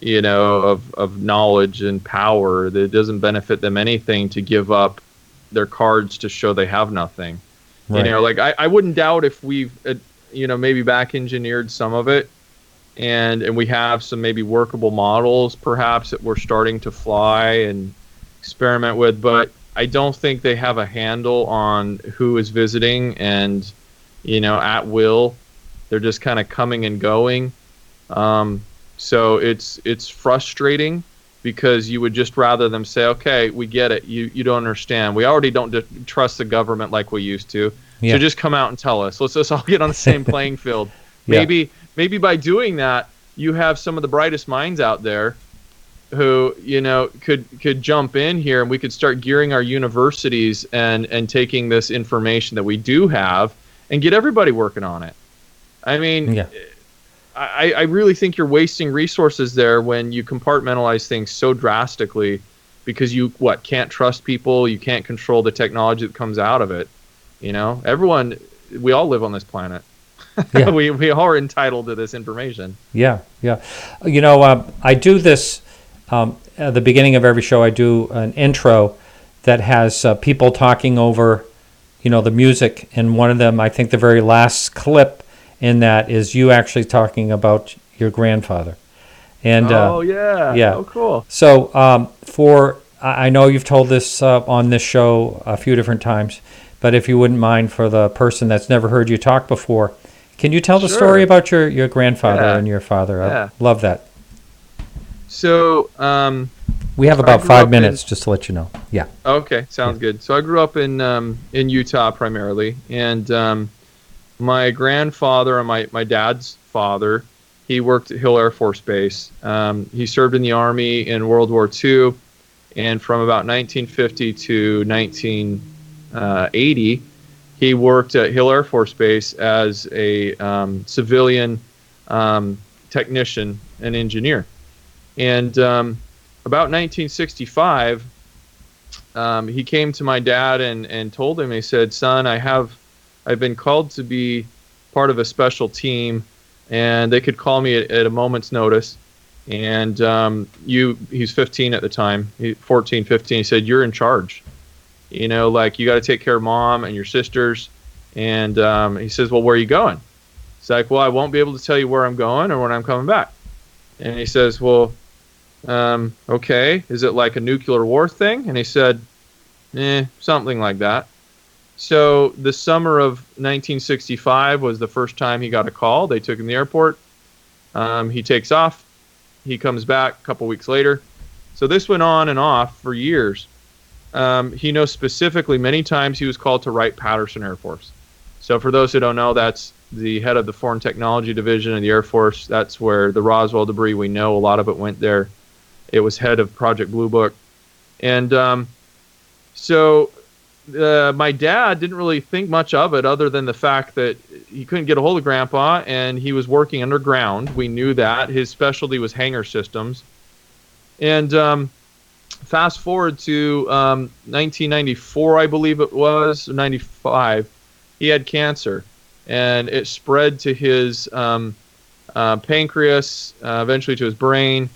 of knowledge and power, that it doesn't benefit them anything to give up their cards to show they have nothing. Right. Like I wouldn't doubt if we've, maybe back engineered some of it, and we have some maybe workable models perhaps that we're starting to fly and experiment with, but I don't think they have a handle on who is visiting and, at will. They're just kind of coming and going. So it's frustrating because you would just rather them say, okay, we get it. You don't understand. We already don't trust the government like we used to. Yeah. So just come out and tell us. Let's just all get on the same playing field. Maybe by doing that, you have some of the brightest minds out there who, could jump in here, and we could start gearing our universities and taking this information that we do have and get everybody working on it. I mean, I really think you're wasting resources there when you compartmentalize things so drastically because you can't trust people, you can't control the technology that comes out of it. Everyone, we all live on this planet. Yeah. we all are entitled to this information. Yeah. I do this at the beginning of every show. I do an intro that has people talking over, the music, and one of them, I think the very last clip in that is you actually talking about your grandfather. And oh, cool. So I know you've told this on this show a few different times, but if you wouldn't mind, for the person that's never heard you talk before, can you tell the story about your grandfather and your father? I love that. So we have about 5 minutes, just to let you know. Yeah. Okay, sounds good. So I grew up in Utah primarily, and my grandfather and my dad's father, he worked at Hill Air Force Base. He served in the Army in World War II, and from about 1950 to 1980, he worked at Hill Air Force Base as a civilian technician and engineer. And about 1965, he came to my dad and told him, he said, "Son, I've been called to be part of a special team, and they could call me at a moment's notice. And he's 15 at the time, 14, 15. He said, you're in charge. You got to take care of mom and your sisters." And he says, "Well, where are you going?" It's like, "Well, I won't be able to tell you where I'm going or when I'm coming back." And he says, "Well, okay, is it like a nuclear war thing?" And he said, something like that. So the summer of 1965 was the first time he got a call. They took him to the airport. He takes off. He comes back a couple weeks later. So this went on and off for years. He knows specifically many times he was called to Wright-Patterson Air Force. So for those who don't know, that's the head of the Foreign Technology Division of the Air Force. That's where the Roswell debris, we know a lot of it went there. It was head of Project Blue Book. And so my dad didn't really think much of it other than the fact that he couldn't get a hold of Grandpa, and he was working underground. We knew that. His specialty was hangar systems. And fast forward to 1994, I believe it was, 95, he had cancer. And it spread to his pancreas, eventually to his brain.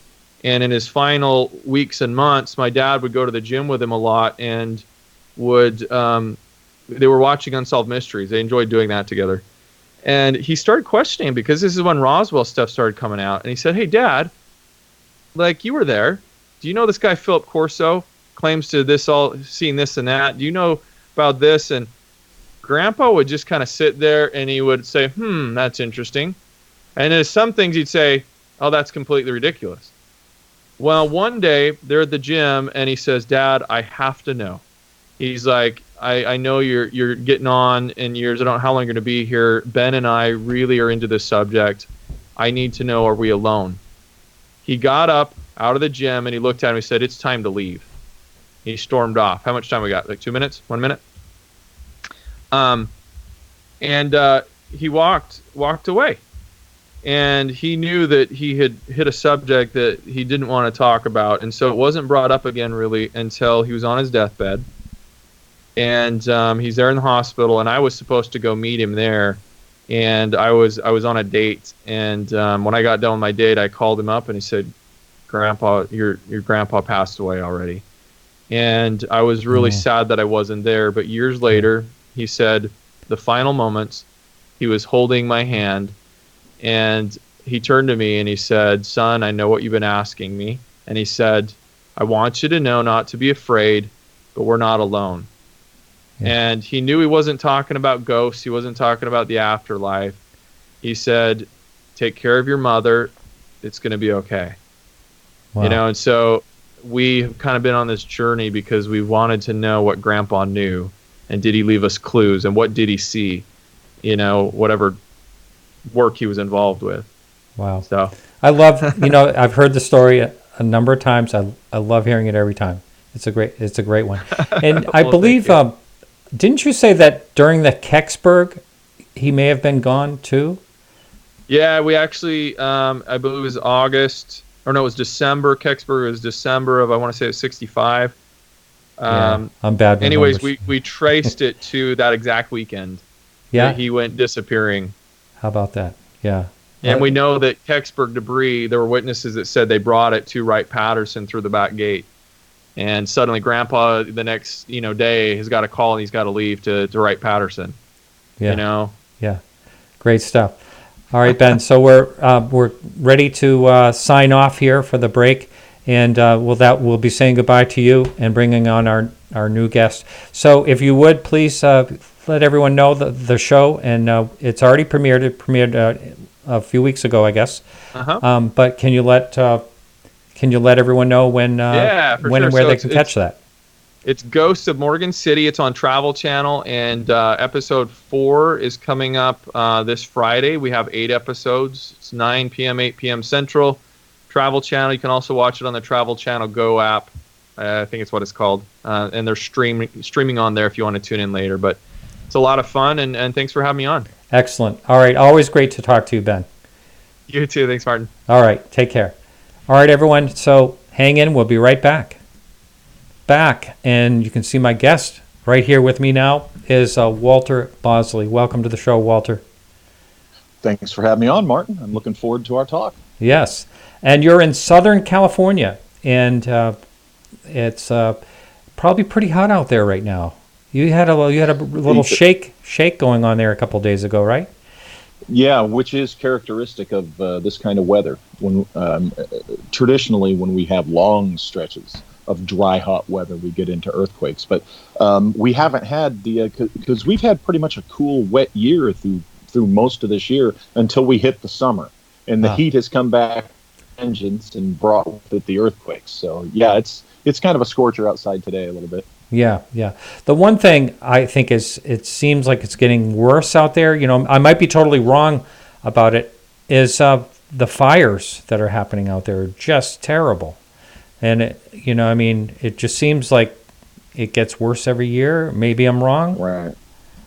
And in his final weeks and months, my dad would go to the gym with him a lot, and they were watching Unsolved Mysteries. They enjoyed doing that together. And he started questioning, because this is when Roswell stuff started coming out. And he said, "Hey, Dad, you were there. Do you know this guy Philip Corso claims to seen this and that? Do you know about this?" And Grandpa would just kind of sit there and he would say, that's interesting. And there's some things he'd say, oh, that's completely ridiculous. Well, one day they're at the gym and he says, Dad, I have to know. He's like, I know you're getting on in years. I don't know how long you're going to be here. Ben and I really are into this subject. I need to know, are we alone? He got up out of the gym and he looked at him and he said, it's time to leave. He stormed off. How much time we got? Like 2 minutes? 1 minute? He walked away. And he knew that he had hit a subject that he didn't want to talk about. And so it wasn't brought up again really until he was on his deathbed. And he's there in the hospital, and I was supposed to go meet him there. And I was on a date. And when I got done with my date, I called him up and he said, Grandpa, your grandpa passed away already. And I was really sad that I wasn't there. But years later, he said the final moments, he was holding my hand. And he turned to me and he said, son, I know what you've been asking me. And he said, I want you to know not to be afraid, but we're not alone. Yeah. And he knew he wasn't talking about ghosts. He wasn't talking about the afterlife. He said, take care of your mother. It's going to be okay. Wow. And so we've kind of been on this journey because we wanted to know what Grandpa knew. And did he leave us clues? And what did he see? Whatever work he was involved with. Wow. So I love, I've heard the story a number of times. I love hearing it every time. It's a great one. And well, I believe, didn't you say that during the Kecksburg, he may have been gone too? Yeah, we actually, I believe it was August, or no, it was December. Kecksburg was December of, I want to say it was 65. I'm bad with anyways, numbers. we traced it to that exact weekend. Yeah. He went disappearing. How about that? Yeah. And we know that Kecksburg debris, there were witnesses that said they brought it to Wright-Patterson through the back gate. And suddenly Grandpa the next, day has got a call and he's got to leave to Wright-Patterson. Yeah. Yeah. Great stuff. All right, Ben. So we're ready to sign off here for the break. And we'll be saying goodbye to you and bringing on our new guest. So if you would, please let everyone know the show, and it's already premiered. It premiered a few weeks ago, I guess. Uh-huh. But can you let everyone know when and where they can catch that? It's Ghosts of Morgan City. It's on Travel Channel, and episode 4 is coming up this Friday. We have 8 episodes. It's 9 p.m., 8 p.m. Central. Travel Channel. You can also watch it on the Travel Channel Go app. I think it's what it's called. And they're streaming on there if you want to tune in later. But it's a lot of fun, and thanks for having me on. Excellent. All right. Always great to talk to you, Ben. You too. Thanks, Martin. All right. Take care. All right, everyone. So hang in. We'll be right back. And you can see my guest right here with me now is Walter Bosley. Welcome to the show, Walter. Thanks for having me on, Martin. I'm looking forward to our talk. Yes. And you're in Southern California, and it's probably pretty hot out there right now. You had a little shake going on there a couple of days ago, right? Yeah, which is characteristic of this kind of weather. When traditionally, when we have long stretches of dry, hot weather, we get into earthquakes. But we haven't had because we've had pretty much a cool, wet year through most of this year until we hit the summer, and the heat has come back, vengeance, and brought with it the earthquakes. So yeah, it's kind of a scorcher outside today a little bit. Yeah. The one thing I think is it seems like it's getting worse out there. I might be totally wrong about it. Is the fires that are happening out there are just terrible, and it just seems like it gets worse every year. Maybe I'm wrong. Right.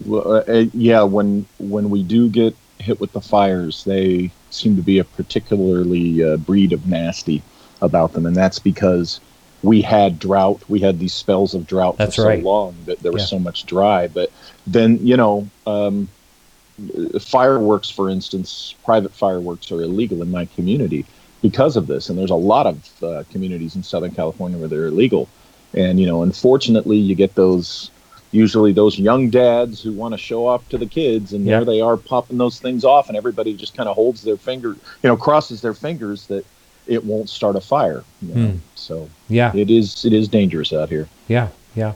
Well, yeah. When we do get hit with the fires, they seem to be a particularly breed of nasty about them, and that's because we had drought. We had these spells of drought for so long that there was so much dry. But then, fireworks, for instance, private fireworks are illegal in my community because of this. And there's a lot of communities in Southern California where they're illegal. And, unfortunately, you get usually those young dads who want to show off to the kids, and there they are popping those things off, and everybody just kind of holds their finger, crosses their fingers that it won't start a fire. So it is dangerous out here. Yeah. Yeah.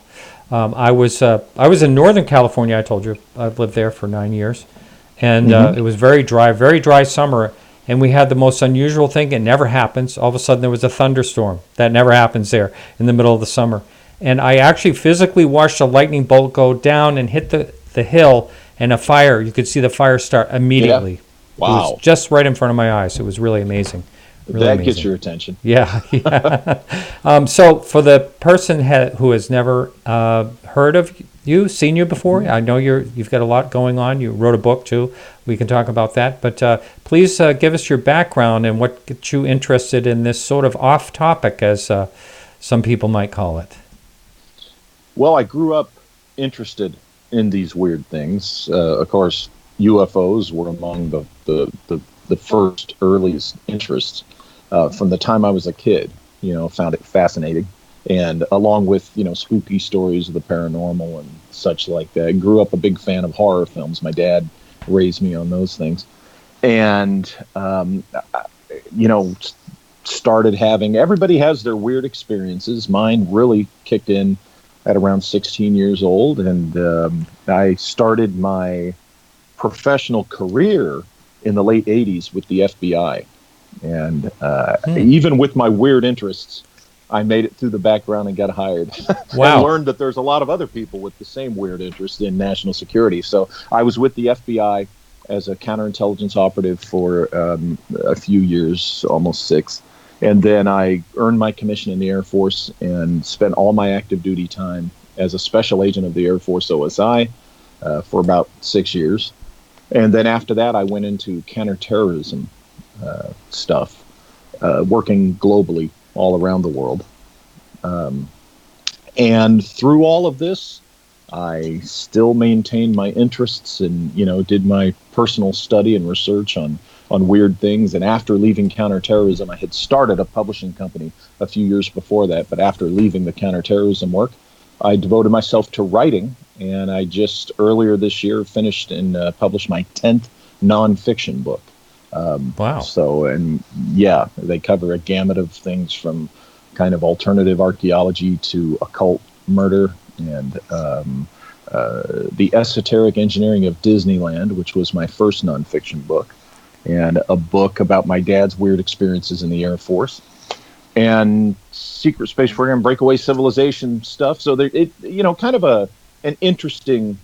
I was in Northern California. I told you I've lived there for 9 years, and it was very dry summer. And we had the most unusual thing. It never happens. All of a sudden, there was a thunderstorm. That never happens there in the middle of the summer. And I actually physically watched a lightning bolt go down and hit the hill, and a fire. You could see the fire start immediately. Yeah. Wow. It was just right in front of my eyes. It was really amazing. Really that amazing. Gets your attention. Yeah. So for the person who has never heard of you, seen you before, I know you've got a lot going on. You wrote a book too. We can talk about that. But please give us your background and what gets you interested in this sort of off topic, as some people might call it. Well, I grew up interested in these weird things. Of course, UFOs were among the first earliest interests from the time I was a kid. Found it fascinating, and along with spooky stories of the paranormal and such like that. I grew up a big fan of horror films. My dad raised me on those things, and started having. Everybody has their weird experiences. Mine really kicked in at around 16 years old, and I started my professional career in the late 80s with the FBI. And even with my weird interests, I made it through the background and got hired. Wow. And learned that there's a lot of other people with the same weird interest in national security. So I was with the FBI as a counterintelligence operative for a few years, almost 6. And then I earned my commission in the Air Force and spent all my active duty time as a special agent of the Air Force OSI for about 6 years. And then after that, I went into counterterrorism stuff, working globally all around the world. And through all of this, I still maintained my interests and, did my personal study and research on weird things. And after leaving counterterrorism, I had started a publishing company a few years before that. But after leaving the counterterrorism work, I devoted myself to writing. And I just earlier this year finished and published my 10th nonfiction book. Wow. So, and yeah, they cover a gamut of things from kind of alternative archaeology to occult murder and the esoteric engineering of Disneyland, which was my first nonfiction book, and a book about my dad's weird experiences in the Air Force, and secret space program, breakaway civilization stuff. So there, kind of an interesting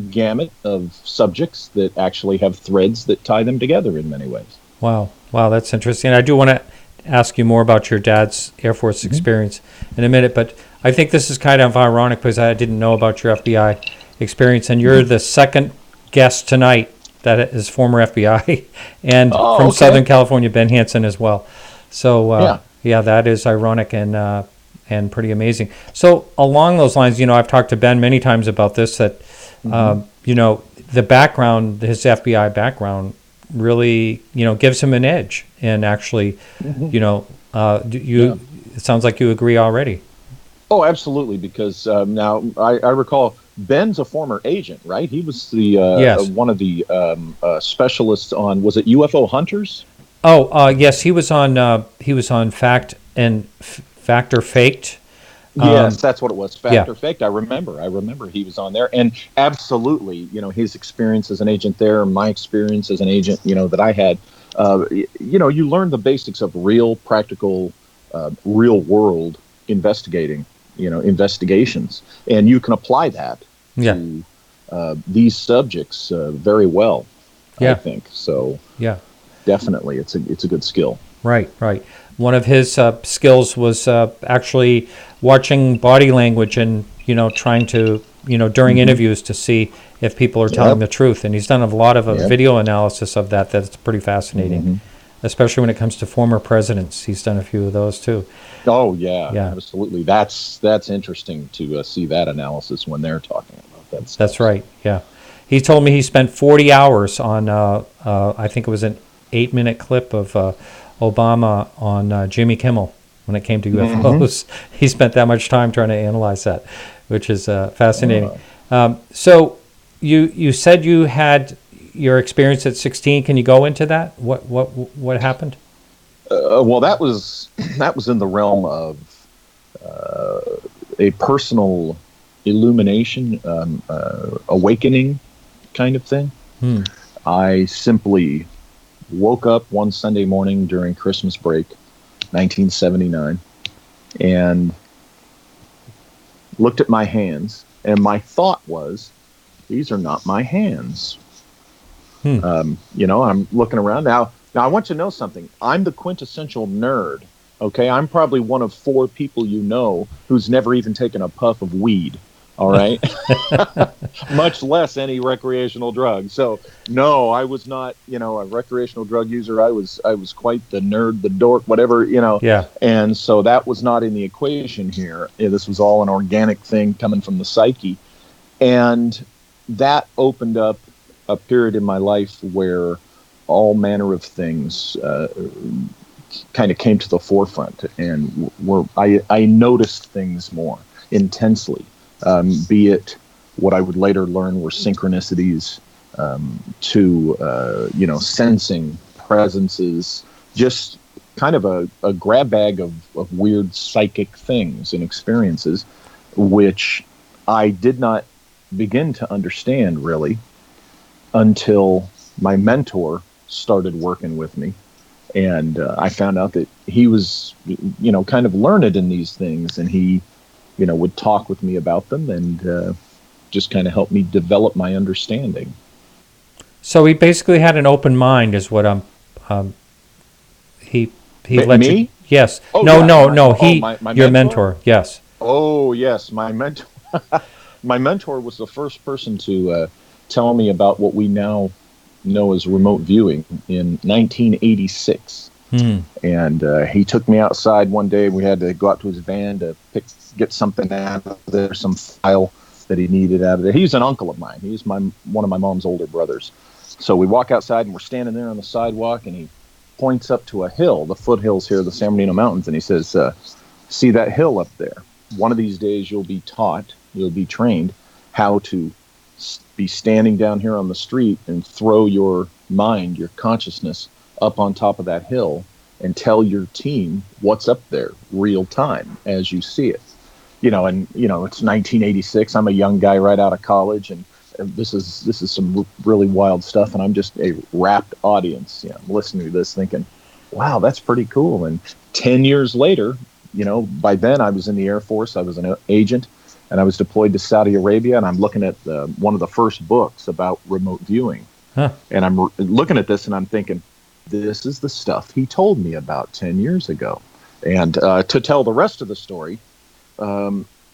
gamut of subjects that actually have threads that tie them together in many ways. Wow, that's interesting. I do want to ask you more about your dad's Air Force experience in a minute, but I think this is kind of ironic because I didn't know about your FBI experience, and you're the second guest tonight that is former FBI and from Southern California, Ben Hansen as well. So yeah, that is ironic and pretty amazing. So along those lines, I've talked to Ben many times about this, that the background, his FBI background, really gives him an edge. And actually, it sounds like you agree already. Oh, absolutely. Because now I recall Ben's a former agent, right? He was the one of the specialists on, was it UFO Hunters? Oh, yes, he was on Fact or Faked. Yes, that's what it was. Fact or Faked. I remember he was on there, and absolutely, his experience as an agent there, my experience as an agent, that I had, you learn the basics of real, practical, real world investigations, and you can apply that to these subjects very well. I think so. Yeah, definitely, it's a good skill. Right. One of his skills was actually watching body language and trying to during interviews to see if people are telling the truth. And he's done a lot of video analysis of that. That's pretty fascinating, especially when it comes to former presidents. He's done a few of those too. Oh yeah, absolutely. That's interesting to see that analysis when they're talking about that stuff. That's right. Yeah, he told me he spent 40 hours on I think it was an 8-minute clip of Obama on Jimmy Kimmel when it came to UFOs. He spent that much time trying to analyze that, which is fascinating. So you said you had your experience at 16. Can you go into that? What happened? Well, that was in the realm of a personal illumination, awakening kind of thing. I simply woke up one Sunday morning during Christmas break, 1979, and looked at my hands, and my thought was, these are not my hands. I'm looking around now. Now, I want you to know something. I'm the quintessential nerd. Okay, I'm probably one of 4 people you know who's never even taken a puff of weed. All right, much less any recreational drug. So, no, I was not, a recreational drug user. I was quite the nerd, the dork, whatever, Yeah. And so that was not in the equation here. This was all an organic thing coming from the psyche, and that opened up a period in my life where all manner of things kind of came to the forefront, and I noticed things more intensely, be it what I would later learn were synchronicities, to sensing presences, just kind of a grab bag of weird psychic things and experiences, which I did not begin to understand really until my mentor started working with me. And I found out that he was, kind of learned in these things, and he, would talk with me about them and just kind of help me develop my understanding. So he basically had an open mind, is what he let me? you. Yes. Oh, no, yeah, no. My your mentor. Yes. Oh, yes, my mentor. My mentor was the first person to tell me about what we now know as remote viewing in 1986. And he took me outside one day. We had to go out to his van to get something out of there, some file that he needed out of there. He's an uncle of mine. He's one of my mom's older brothers. So we walk outside, and we're standing there on the sidewalk, and he points up to a hill, the foothills here of the San Bernardino Mountains, and he says, see that hill up there? One of these days you'll be trained how to be standing down here on the street and throw your mind, your consciousness up on top of that hill and tell your team what's up there real time as you see it. It's 1986. I'm a young guy right out of college, and this is some really wild stuff, and I'm just a rapt audience. I'm listening to this thinking, wow, that's pretty cool. And 10 years later, by then I was in the Air Force. I was an agent, and I was deployed to Saudi Arabia, and I'm looking at one of the first books about remote viewing. And I'm looking at this, and I'm thinking, this is the stuff he told me about 10 years ago. And to tell the rest of the story,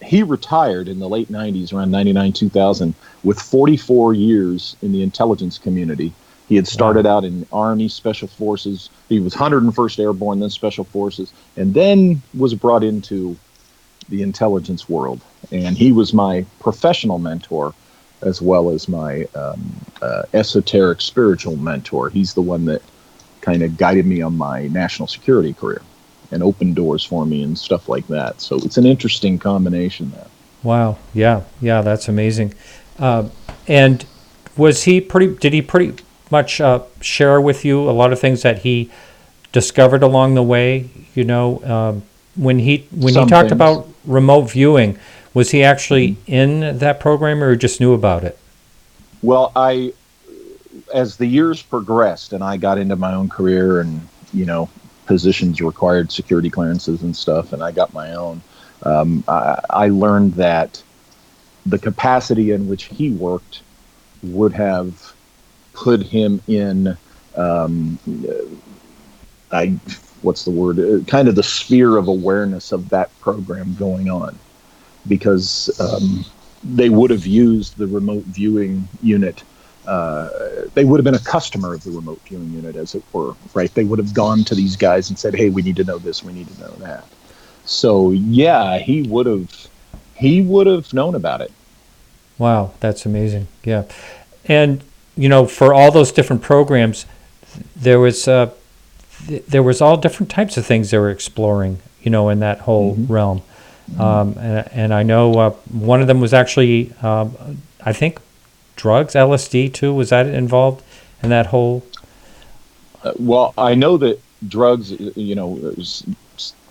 he retired in the late 90s, around 99, 2000, with 44 years in the intelligence community. He had started out in Army Special Forces. He was 101st Airborne, then Special Forces, and then was brought into the intelligence world. And he was my professional mentor as well as my esoteric spiritual mentor. He's the one that kind of guided me on my national security career and opened doors for me and stuff like that. So it's an interesting combination there. Wow. Yeah, that's amazing. And did he pretty much share with you a lot of things that he discovered along the way? When he talked about remote viewing, was he actually in that program, or just knew about it? Well, as the years progressed and I got into my own career, and positions required security clearances and stuff, and I got my own, I learned that the capacity in which he worked would have put him in kind of the sphere of awareness of that program going on, because they would have used the remote viewing unit. They would have been a customer of the remote viewing unit, as it were, right? They would have gone to these guys and said, hey, we need to know this, we need to know that. So yeah, he would have known about it. Wow, that's amazing. Yeah. And for all those different programs, there was all different types of things they were exploring, in that whole realm. And I know one of them was actually, I think, drugs, LSD too. Was that involved in that whole? Well, I know that drugs,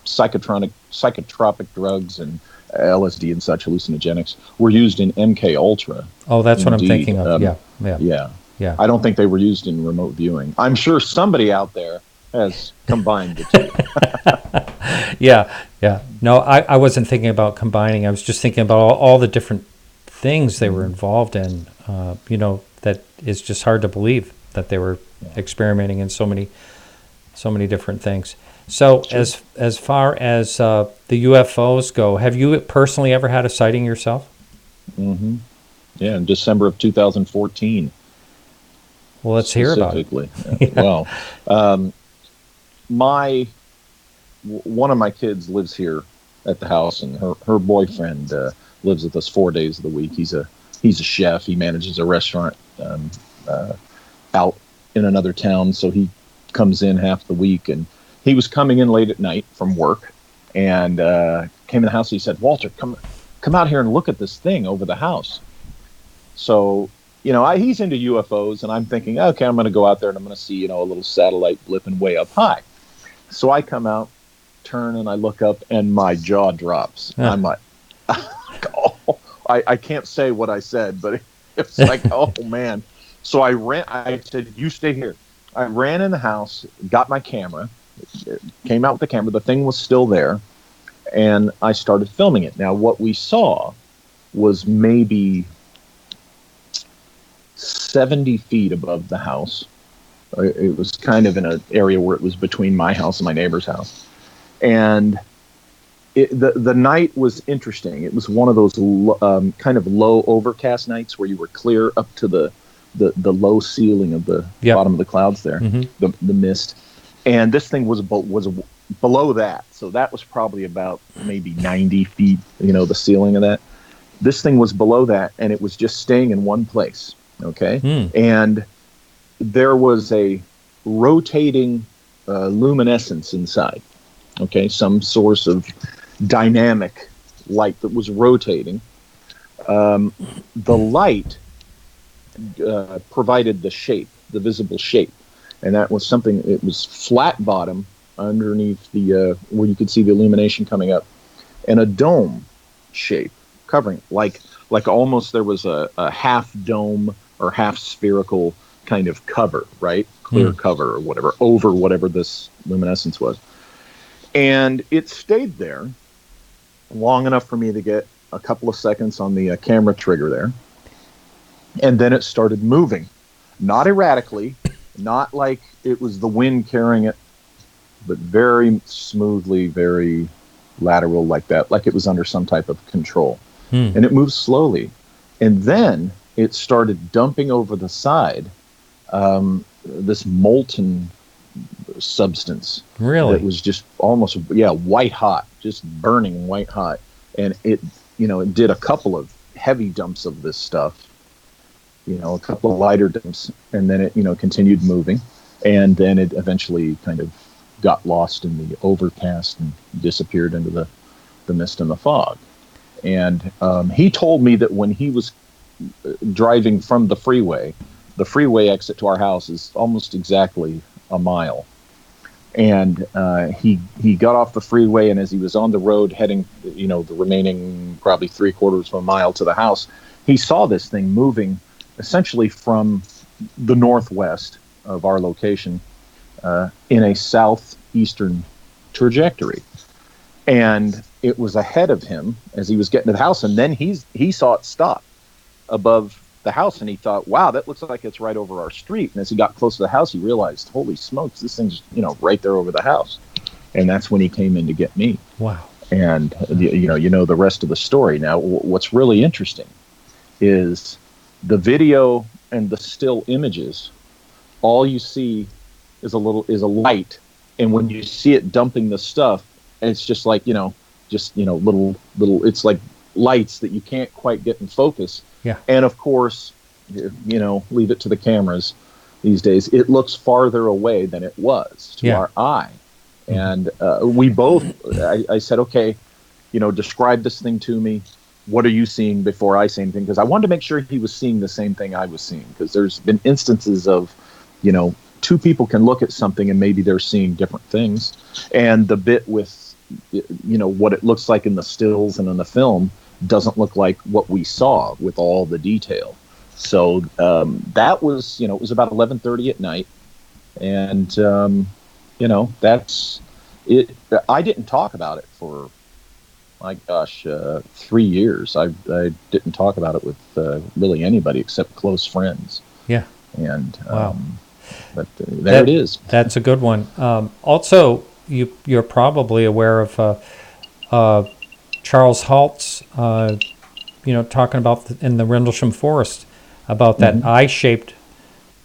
psychotropic drugs and LSD and such hallucinogenics were used in MKULTRA. Oh, that's what I'm thinking of. Yeah. I don't think they were used in remote viewing. I'm sure somebody out there has combined the two. Yeah. No, I wasn't thinking about combining. I was just thinking about all the different things they were involved in. That is just hard to believe that they were experimenting in so many different things. So sure. as far as the UFOs go, have you personally ever had a sighting yourself? Mm-hmm. Yeah, in December of 2014. Well, let's hear about it. Yeah. Well, one of my kids lives here at the house, and her boyfriend lives with us 4 days of the week. He's a chef. He manages a restaurant out in another town, so he comes in half the week. And he was coming in late at night from work, and came in the house. He said, "Walter, come out here and look at this thing over the house." So, he's into UFOs, and I'm thinking, okay, I'm going to go out there and I'm going to see, a little satellite blipping way up high. So I come out, turn, and I look up, and my jaw drops. Yeah. I'm like, I can't say what I said, but it's like, oh man. So I said, "You stay here." I ran in the house, got my camera, came out with the camera. The thing was still there, and I started filming it. Now, what we saw was maybe 70 feet above the house. It was kind of in an area where it was between my house and my neighbor's house. And the night was interesting. It was one of those kind of low overcast nights where you were clear up to the low ceiling of the bottom of the clouds there, the mist. And this thing was below that. So that was probably about maybe 90 feet, the ceiling of that. This thing was below that, and it was just staying in one place. Okay. And there was a rotating luminescence inside. Okay. Some source of dynamic light that was rotating. The light provided the shape, the visible shape. And that was something, it was flat bottom underneath the, where you could see the illumination coming up, and a dome shape covering, like almost there was a half dome or half spherical kind of cover, right? Clear cover or whatever, over whatever this luminescence was. And it stayed there long enough for me to get a couple of seconds on the camera trigger there. And then it started moving, not erratically, not like it was the wind carrying it, but very smoothly, very lateral like that, like it was under some type of control. And it moved slowly. And then it started dumping over the side this molten substance. Really? It was just almost, white hot, just burning white hot. And it, it did a couple of heavy dumps of this stuff, a couple of lighter dumps, and then it, continued moving. And then it eventually kind of got lost in the overcast and disappeared into the mist and the fog. And he told me that when he was driving from the freeway exit to our house is almost exactly a mile. And he got off the freeway, and as he was on the road heading, the remaining probably 3/4 of a mile to the house, he saw this thing moving essentially from the northwest of our location in a southeastern trajectory. And it was ahead of him as he was getting to the house, and then he saw it stop above the house, and he thought, wow, that looks like it's right over our street. And as he got close to the house, he realized, holy smokes, this thing's right there over the house. And that's when he came in to get me. Wow. And the rest of the story. Now, what's really interesting is the video and the still images. All you see is a light, and when you see it dumping the stuff, it's just like little. It's like lights that you can't quite get in focus. Yeah. And of course, leave it to the cameras these days. It looks farther away than it was to our eye. And we both. I said, okay, describe this thing to me. What are you seeing before I say anything? Because I wanted to make sure he was seeing the same thing I was seeing. Because there's been instances of, two people can look at something and maybe they're seeing different things. And the bit with what it looks like in the stills and in the film doesn't look like what we saw with all the detail. So that was, it was about 11:30 at night, and that's it. I didn't talk about it for, my gosh, 3 years. I didn't talk about it with really anybody except close friends. Yeah. And wow. But there it is. That's a good one. Also, you're probably aware of Charles Halt's, talking about in the Rendlesham Forest about that eye-shaped,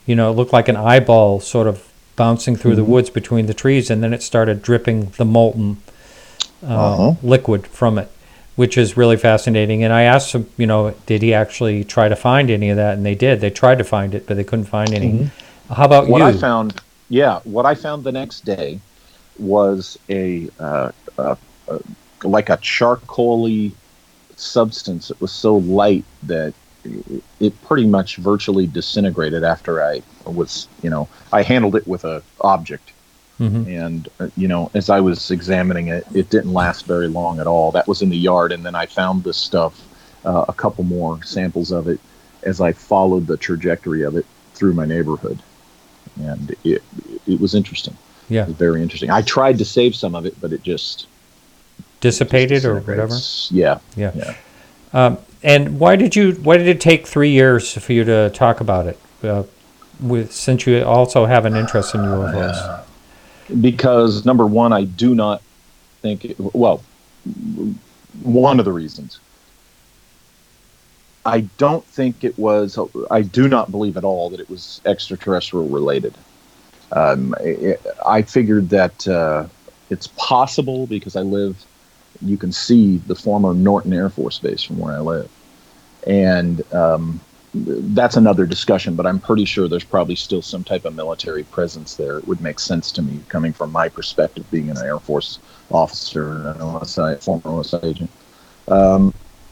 it looked like an eyeball sort of bouncing through the woods between the trees, and then it started dripping the molten liquid from it, which is really fascinating. And I asked him, did he actually try to find any of that? And they did. They tried to find it, but they couldn't find any. How about what you? What I found the next day was like a charcoaly substance. It was so light that it pretty much virtually disintegrated after I was, I handled it with a object. And, as I was examining it, it didn't last very long at all. That was in the yard. And then I found this stuff, a couple more samples of it as I followed the trajectory of it through my neighborhood. And it was interesting. Yeah. It was very interesting. I tried to save some of it, but it just dissipated or whatever. Yeah. And why did it take 3 years for you to talk about it? Since you also have an interest in UFOs. Because number one, I do not think one of the reasons. I don't think it was. I do not believe at all that it was extraterrestrial related. I figured that it's possible because you can see the former Norton Air Force Base from where I live. And that's another discussion, but I'm pretty sure there's probably still some type of military presence there. It would make sense to me coming from my perspective, being an Air Force officer and an former OSI agent.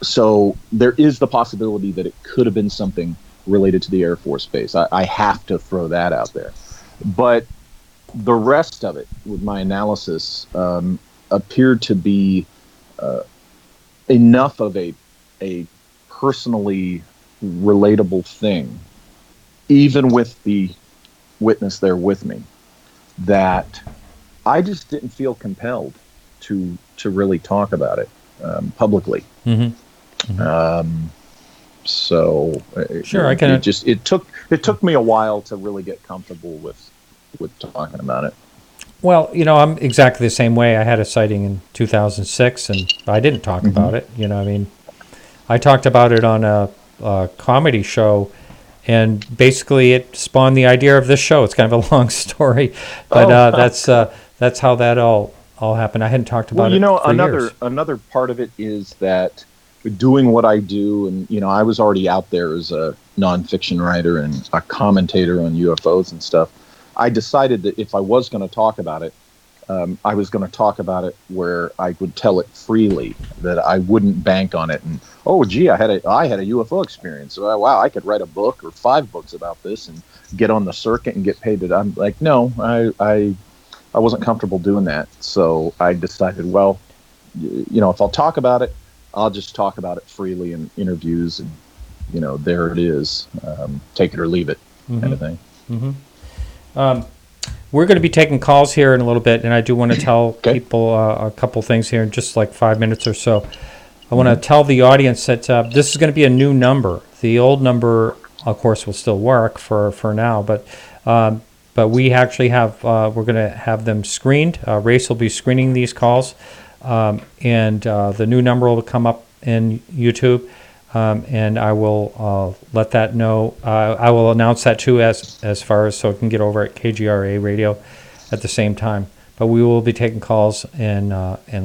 So there is the possibility that it could have been something related to the Air Force Base. I have to throw that out there. But the rest of it, with my analysis, appeared to be enough of a personally relatable thing, even with the witness there with me, that I just didn't feel compelled to really talk about it publicly. So sure, I can. It took me a while to really get comfortable with talking about it. Well, I'm exactly the same way. I had a sighting in 2006, and I didn't talk about it. I talked about it on a comedy show, and basically it spawned the idea of this show. It's kind of a long story, but that's how that all happened. I hadn't talked about it for years. Another part of it is that doing what I do, and I was already out there as a nonfiction writer and a commentator on UFOs and stuff. I decided that if I was going to talk about it, I was going to talk about it where I would tell it freely, that I wouldn't bank on it. And I had a UFO experience. So, wow, I could write a book or 5 books about this and get on the circuit and get paid. I'm like, no, I wasn't comfortable doing that. So I decided, well, if I'll talk about it, I'll just talk about it freely in interviews, and there it is, take it or leave it, kind of thing. We're going to be taking calls here in a little bit, and I do want to tell people a couple things here in just like 5 minutes or so. I want to tell the audience that this is going to be a new number. The old number, of course, will still work for now, but we actually have we're going to have them screened. Race will be screening these calls, and the new number will come up in YouTube. And I will let that know. I will announce that too, as far as so it can get over at KGRA radio at the same time. But we will be taking calls in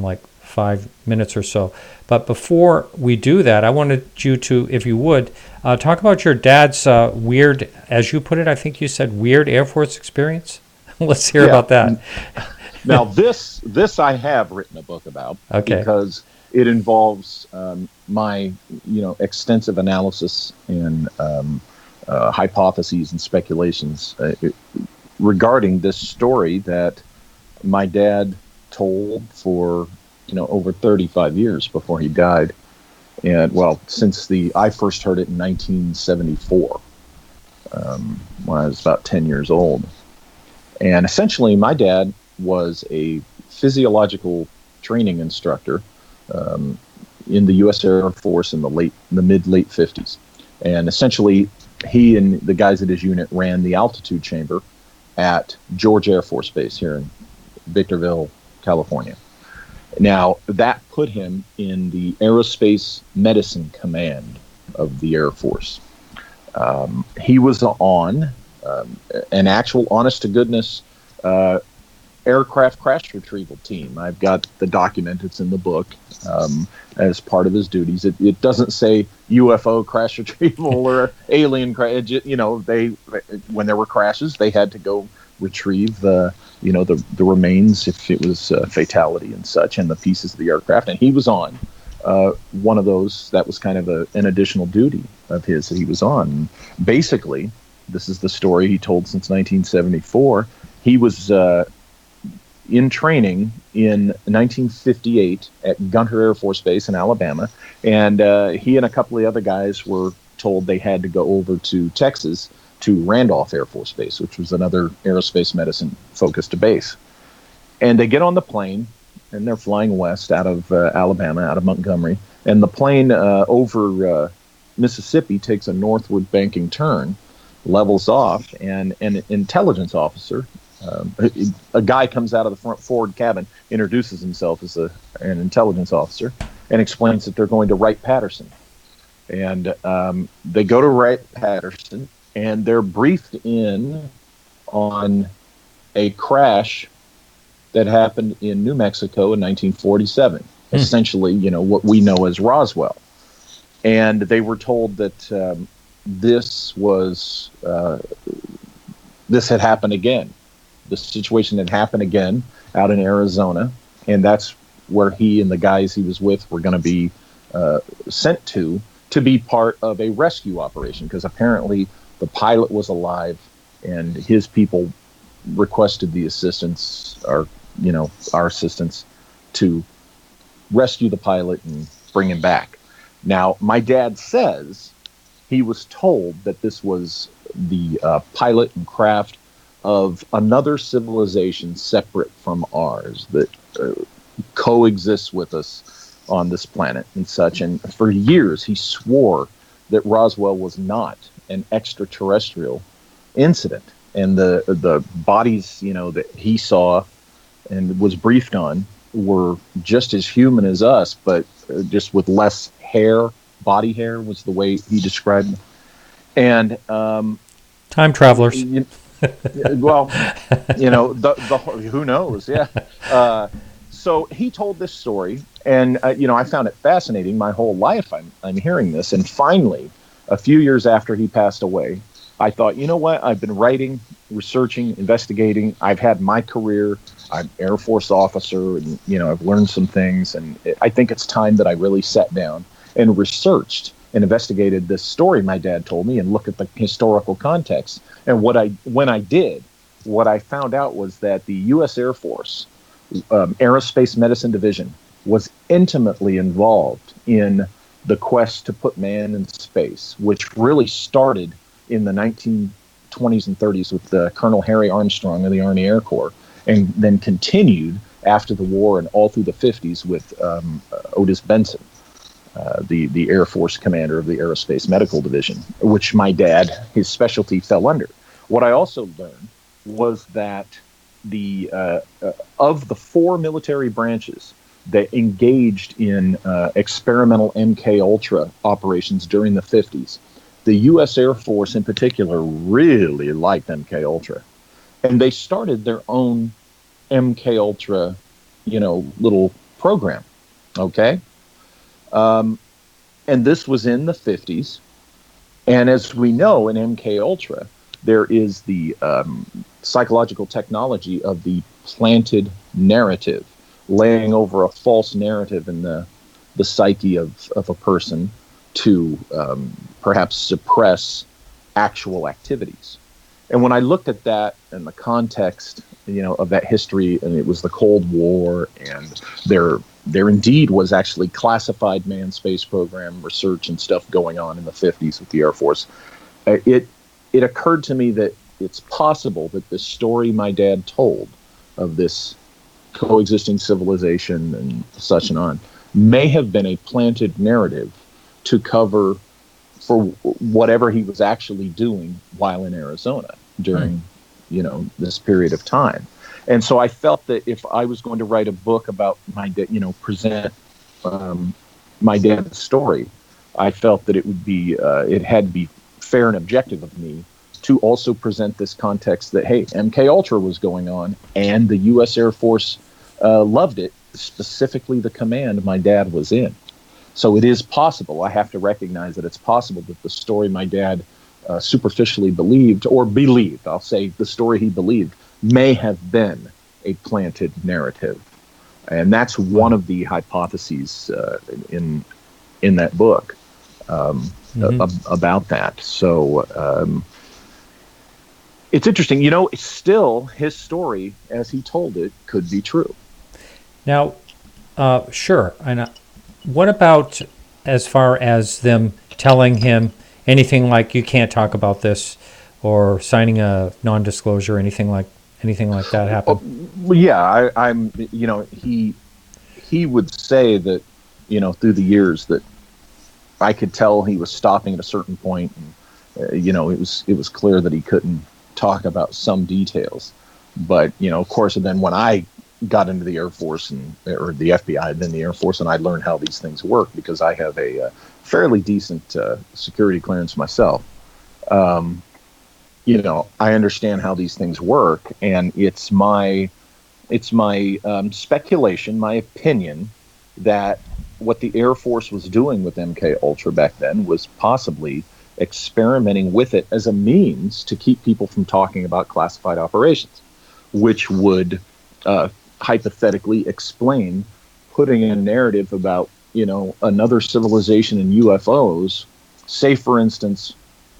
like 5 minutes or so. But before we do that, I wanted you to, if you would, talk about your dad's weird, as you put it, I think you said weird Air Force experience. Let's hear about that. Now this I have written a book about, because it involves my extensive analysis and hypotheses and speculations regarding this story that my dad told for over 35 years before he died. And well, since I first heard it in 1974, when I was about 10 years old. And essentially, my dad was a physiological training instructor in the U.S. Air Force in the mid-late 50s. And essentially, he and the guys at his unit ran the altitude chamber at George Air Force Base here in Victorville, California. Now, that put him in the Aerospace Medicine Command of the Air Force. He was on an actual honest-to-goodness aircraft crash retrieval team. I've got the document. It's in the book as part of his duties. It doesn't say UFO crash retrieval or alien crash. When there were crashes, they had to go retrieve the remains if it was fatality and such, and the pieces of the aircraft. And he was on one of those. That was kind of an additional duty of his that he was on. Basically, this is the story he told since 1974. He was in training in 1958 at Gunter Air Force Base in Alabama, and he and a couple of the other guys were told they had to go over to Texas to Randolph Air Force Base, which was another aerospace medicine focused base. And they get on the plane, and they're flying west out of Alabama, out of Montgomery, and the plane over Mississippi takes a northward banking turn, levels off, and an intelligence officer, a guy comes out of the front forward cabin, introduces himself as an intelligence officer, and explains that they're going to Wright-Patterson. And they go to Wright-Patterson, and they're briefed in on a crash that happened in New Mexico in 1947. Essentially, what we know as Roswell. And they were told that this had happened again. The situation had happened again out in Arizona, and that's where he and the guys he was with were going to be sent to be part of a rescue operation, because apparently the pilot was alive, and his people requested the assistance, our assistance, to rescue the pilot and bring him back. Now, my dad says he was told that this was the pilot and craft of another civilization separate from ours that coexists with us on this planet and such. And for years, he swore that Roswell was not an extraterrestrial incident. And the bodies, that he saw and was briefed on were just as human as us, but just with less hair. Body hair was the way he described them. And time travelers. Well, who knows? Yeah. So he told this story, and I found it fascinating. My whole life, I'm hearing this, and finally, a few years after he passed away, I thought, you know what? I've been writing, researching, investigating. I've had my career. I'm an Air Force officer, and I've learned some things, and I think it's time that I really sat down and researched and investigated this story my dad told me and look at the historical context. And when I did, what I found out was that the U.S. Air Force Aerospace Medicine Division was intimately involved in the quest to put man in space, which really started in the 1920s and 30s with Colonel Harry Armstrong of the Army Air Corps, and then continued after the war and all through the 50s with Otis Benson, the Air Force commander of the Aerospace Medical Division, which my dad, his specialty, fell under. What I also learned was that of the four military branches that engaged in experimental MKULTRA operations during the 50s, the U.S. Air Force in particular really liked MKUltra, and they started their own MKUltra, little program. Okay, and this was in the 50s, and as we know, in MKUltra, there is the psychological technology of the planted narrative, laying over a false narrative in the psyche of a person to perhaps suppress actual activities. And when I looked at that in the context of that history, and it was the Cold War, and there indeed was actually classified manned space program research and stuff going on in the 50s with the Air Force. It occurred to me that it's possible that the story my dad told of this coexisting civilization and such and on may have been a planted narrative to cover for whatever he was actually doing while in Arizona during, this period of time. And so I felt that if I was going to write a book about my dad, present my dad's story, I felt that it would be, it had to be fair and objective of me to also present this context that, hey, MKUltra was going on and the U.S. Air Force loved it, specifically the command my dad was in. So it is possible. I have to recognize that it's possible that the story my dad superficially believed, I'll say the story he believed, may have been a planted narrative. And that's one of the hypotheses in that book about that. So it's interesting. Still, his story, as he told it, could be true. Now, sure. And what about as far as them telling him anything like you can't talk about this, or signing a non-disclosure, anything like that happen? Well, yeah, I'm. He would say that, through the years that I could tell he was stopping at a certain point, and it was clear that he couldn't talk about some details. But of course, and then when I got into the Air Force or the FBI, then the Air Force, and I learned how these things work because I have a fairly decent security clearance myself. I understand how these things work, and it's my speculation, my opinion, that what the Air Force was doing with MKUltra back then was possibly experimenting with it as a means to keep people from talking about classified operations, which would hypothetically explain putting in a narrative about, another civilization and UFOs. Say, for instance,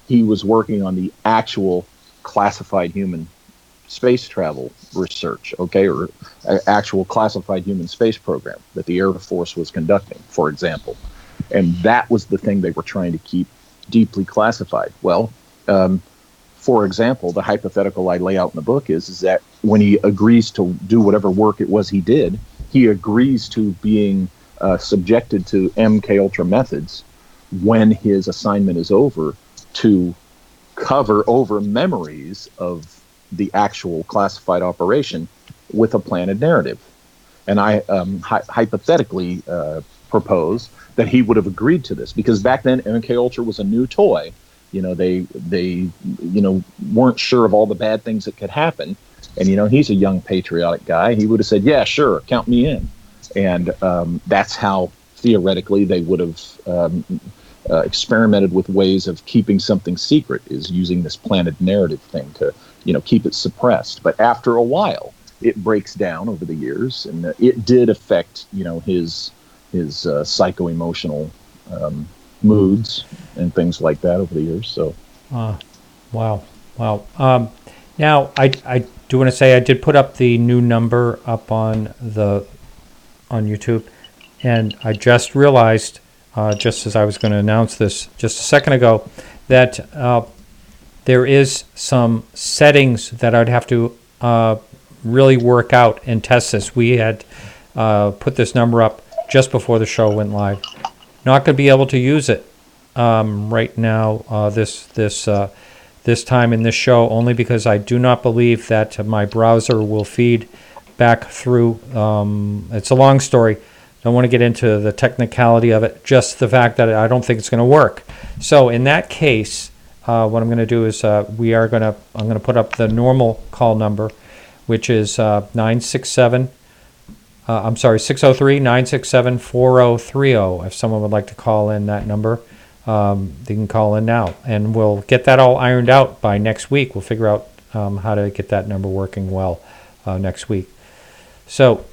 he was working on the actual classified human space travel research, or actual classified human space program that the Air Force was conducting, for example. And that was the thing they were trying to keep deeply classified. Well, for example, the hypothetical I lay out in the book is that when he agrees to do whatever work it was he did, he agrees to being subjected to MKUltra methods when his assignment is over, to cover over memories of the actual classified operation with a planted narrative. And I hypothetically propose that he would have agreed to this, because back then MKUltra was a new toy. They weren't sure of all the bad things that could happen. And, he's a young patriotic guy. He would have said, yeah, sure, count me in. And that's how theoretically they would have experimented with ways of keeping something secret, is using this planted narrative thing to, keep it suppressed. But after a while, it breaks down over the years, and it did affect, his psycho-emotional moods and things like that over the years. So, wow. Now I do want to say I did put up the new number up on YouTube, and I just realized, just as I was going to announce this just a second ago, that there is some settings that I'd have to really work out and test this. We had put this number up just before the show went live. Not going to be able to use it right now, this time in this show, only because I do not believe that my browser will feed back through. It's a long story. Don't want to get into the technicality of it, just the fact that I don't think it's going to work. So in that case, what I'm going to do is I'm going to put up the normal call number, which is 603-967-4030. If someone would like to call in that number, they can call in now, and we'll get that all ironed out by next week. We'll figure out how to get that number working well next week. So,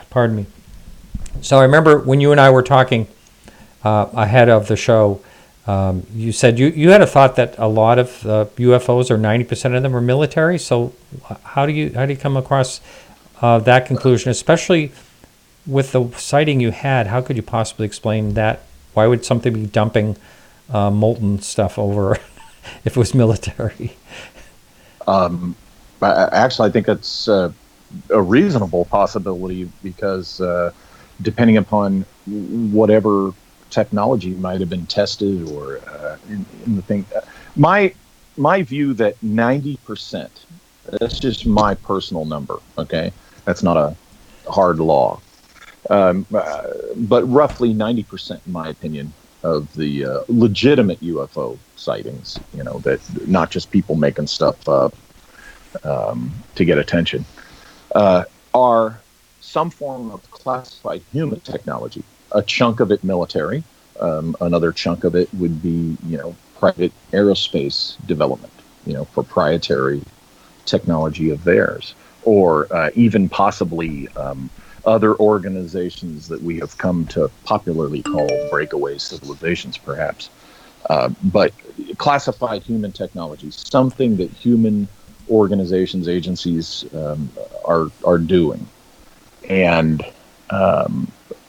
pardon me. So I remember when you and I were talking ahead of the show, You said you had a thought that a lot of UFOs, or 90% of them, are military. So how do you come across that conclusion, especially with the sighting you had? How could you possibly explain that? Why would something be dumping molten stuff over if it was military? Actually, I think it's a reasonable possibility because depending upon whatever technology might have been tested or in the thing, my view that 90%, that's just my personal number, okay? That's not a hard law. But roughly 90%, in my opinion, of the legitimate UFO sightings, that not just people making stuff up to get attention, are some form of classified human technology. A chunk of it military, another chunk of it would be, private aerospace development, proprietary technology of theirs, or even possibly other organizations that we have come to popularly call breakaway civilizations, perhaps. But classified human technology, something that human organizations, agencies are doing. And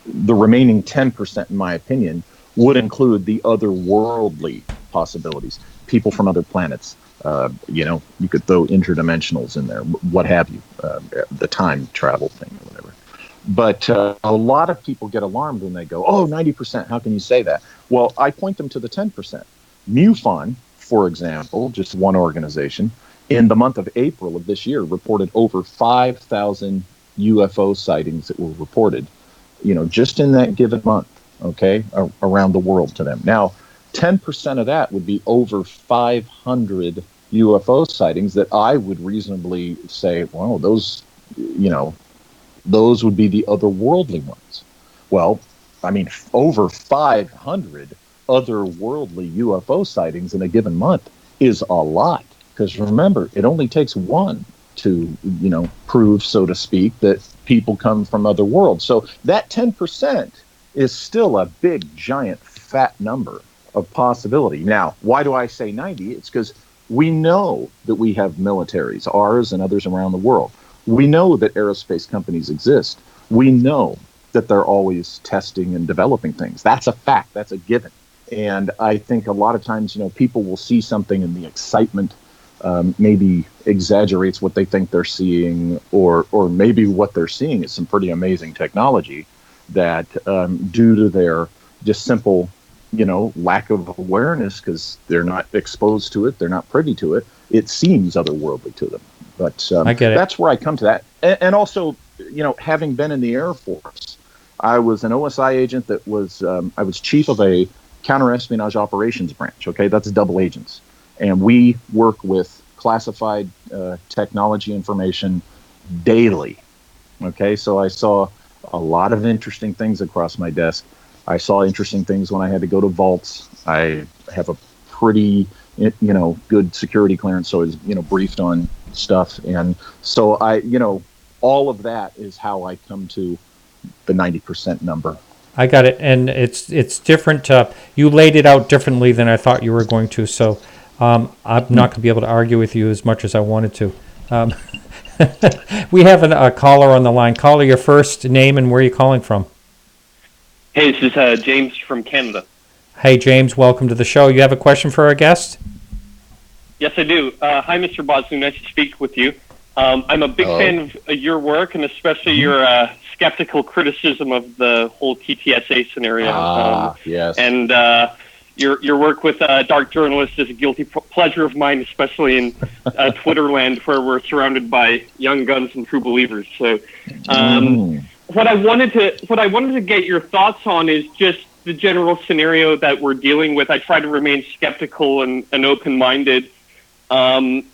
the remaining 10%, in my opinion, would include the otherworldly possibilities, people from other planets. You could throw interdimensionals in there, what have you, the time travel thing or whatever. But a lot of people get alarmed when they go, oh, 90%, how can you say that? Well, I point them to the 10%. MUFON, for example, just one organization, in the month of April of this year, reported over 5,000 UFO sightings that were reported, just in that given month, okay, around the world to them. Now, 10% of that would be over 500 UFO sightings that I would reasonably say, well, those would be the otherworldly ones. Well, I mean, over 500 otherworldly UFO sightings in a given month is a lot. Because remember, it only takes one to, prove, so to speak, that people come from other worlds. So that 10% is still a big, giant, fat number of possibility. Now, why do I say 90? It's because we know that we have militaries, ours and others around the world. We know that aerospace companies exist. We know that they're always testing and developing things. That's a fact. That's a given. And I think a lot of times, people will see something and the excitement maybe exaggerates what they think they're seeing, or maybe what they're seeing is some pretty amazing technology that due to their just simple, lack of awareness, because they're not exposed to it, they're not privy to it, it seems otherworldly to them. But I get it. That's where I come to that. And also, having been in the Air Force, I was an OSI agent that was, I was chief of a counter-espionage operations branch, okay? That's double agents. And we work with classified technology information daily, okay? So I saw a lot of interesting things across my desk. I saw interesting things when I had to go to vaults. I have a pretty, good security clearance, so I was, briefed on stuff. And so all of that is how I come to the 90% number. I got it, and it's different. You laid it out differently than I thought you were going to, so I'm not going to be able to argue with you as much as I wanted to. We have a caller on the line. Caller, your first name and where are you calling from? Hey, this is James from Canada. Hey, James, welcome to the show. You have a question for our guest? Yes, I do. Hi, Mr. Bosley. Nice to speak with you. I'm a big fan of your work, and especially your skeptical criticism of the whole TTSA scenario. Yes. And your work with dark journalists is a guilty pleasure of mine, especially in Twitter land, where we're surrounded by young guns and true believers. So, what I wanted to get your thoughts on is just the general scenario that we're dealing with. I try to remain skeptical and open-minded, and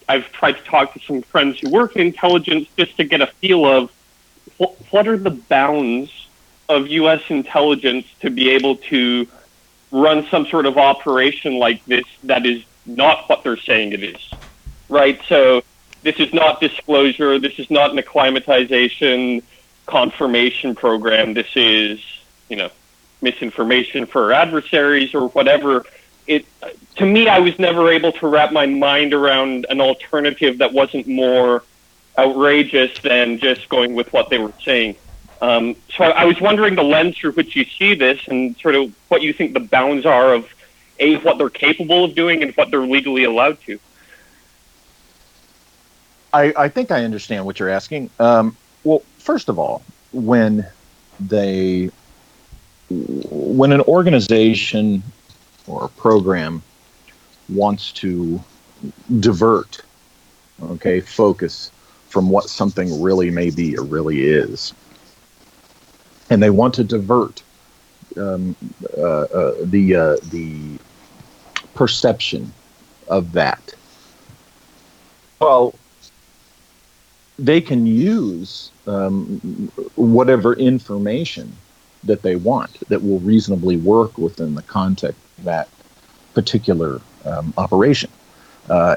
I've tried to talk to some friends who work in intelligence just to get a feel of what are the bounds of U.S. intelligence to be able to run some sort of operation like this that is not what they're saying it is, right? So this is not disclosure. This is not an acclimatization confirmation program. This is, misinformation for our adversaries or whatever. To me, I was never able to wrap my mind around an alternative that wasn't more outrageous than just going with what they were saying. So I was wondering the lens through which you see this and sort of what you think the bounds are of what they're capable of doing and what they're legally allowed to. I think I understand what you're asking. Well, first of all, when an organization or a program wants to divert, focus from what something really may be or really is, and they want to divert the perception of that, well, they can use whatever information that they want that will reasonably work within the context of that particular operation.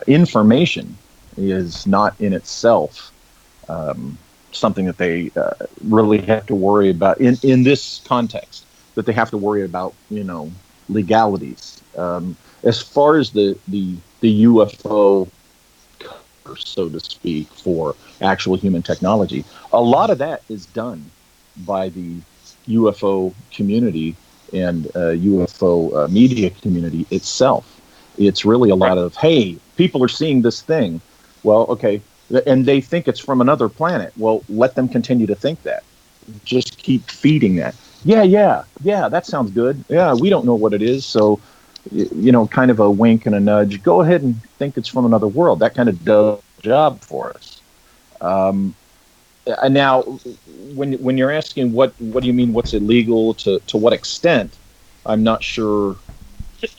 Information is not in itself something that they really have to worry about in this context, that they have to worry about, legalities. As far as the UFO, so to speak, for actual human technology, a lot of that is done by the UFO community and UFO media community itself. It's really a lot of, hey, people are seeing this thing. Well, okay, and they think it's from another planet. Well, let them continue to think that. Just keep feeding that. Yeah, that sounds good. Yeah, we don't know what it is, so, kind of a wink and a nudge. Go ahead and think it's from another world. That kind of does the job for us. And now, when you're asking what do you mean, what's illegal, to what extent, I'm not sure.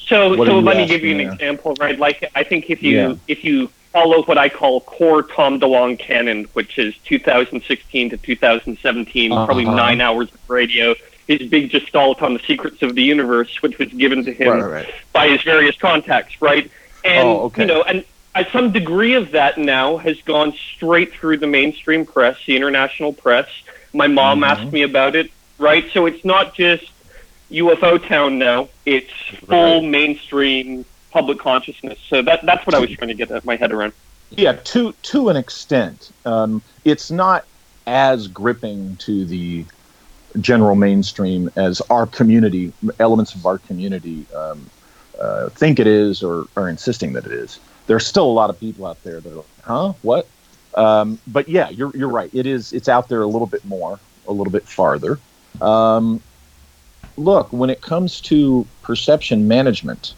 So let me give you an example, right? Like, I think if you follow what I call core Tom DeLonge canon, which is 2016 to 2017, probably 9 hours of radio, his big gestalt on the secrets of the universe, which was given to him by his various contacts, right? And, and some degree of that now has gone straight through the mainstream press, the international press. My mom asked me about it, right? So it's not just UFO town now, it's full mainstream public consciousness. So that's what I was trying to get my head around. Yeah, to an extent. It's not as gripping to the general mainstream as our community, elements of our community think it is or are insisting that it is. There's still a lot of people out there that are like, huh, what? But yeah, you're right. It's out there a little bit more, a little bit farther. Look, when it comes to perception management,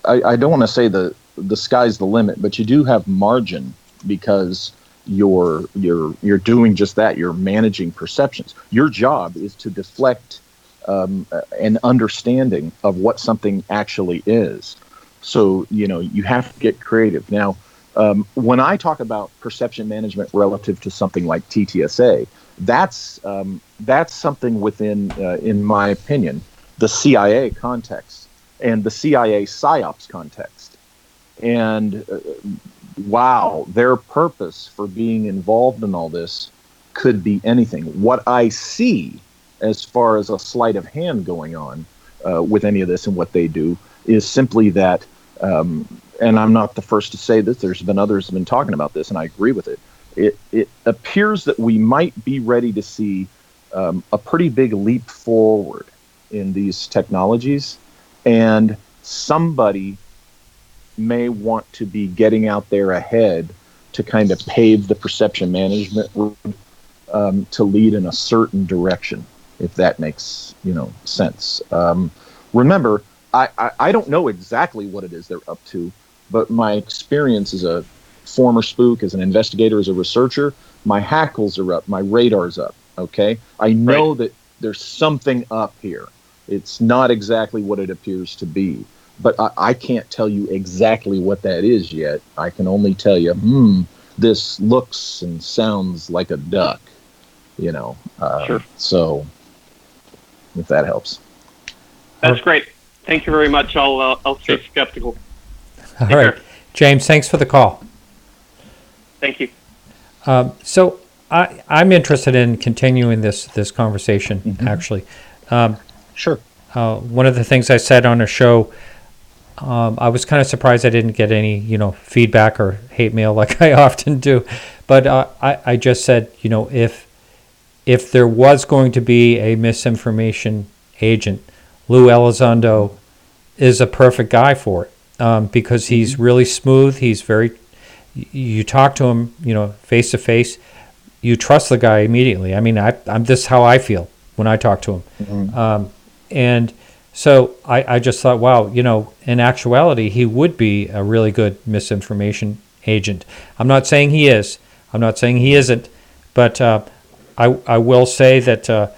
I don't want to say the sky's the limit, but you do have margin because you're doing just that. You're managing perceptions. Your job is to deflect an understanding of what something actually is. So you have to get creative. Now, when I talk about perception management relative to something like TTSA, that's something within, in my opinion, the CIA context and the CIA PSYOPs context. And wow, their purpose for being involved in all this could be anything. What I see as far as a sleight of hand going on with any of this and what they do is simply that, and I'm not the first to say this, there's been others who have been talking about this, and I agree with it. It appears that we might be ready to see a pretty big leap forward in these technologies, and somebody may want to be getting out there ahead to kind of pave the perception management road to lead in a certain direction, if that makes sense. Remember, I don't know exactly what it is they're up to, but my experience as a former spook, as an investigator, as a researcher, my hackles are up, my radar's up, okay? I know that there's something up here. It's not exactly what it appears to be, but I can't tell you exactly what that is yet. I can only tell you, this looks and sounds like a duck, Sure. So, if that helps. That's great. Thank you very much. I'll stay skeptical. All right. James, thanks for the call. Thank you. So I'm interested in continuing this conversation, actually. Sure. One of the things I said on a show, I was kind of surprised I didn't get any, feedback or hate mail like I often do. But I just said, if there was going to be a misinformation agent, Lou Elizondo is a perfect guy for it, because he's really smooth. He's you talk to him, face to face, you trust the guy immediately. I mean, this is how I feel when I talk to him. And so I just thought, wow, in actuality, he would be a really good misinformation agent. I'm not saying he is. I'm not saying he isn't. But I will say that,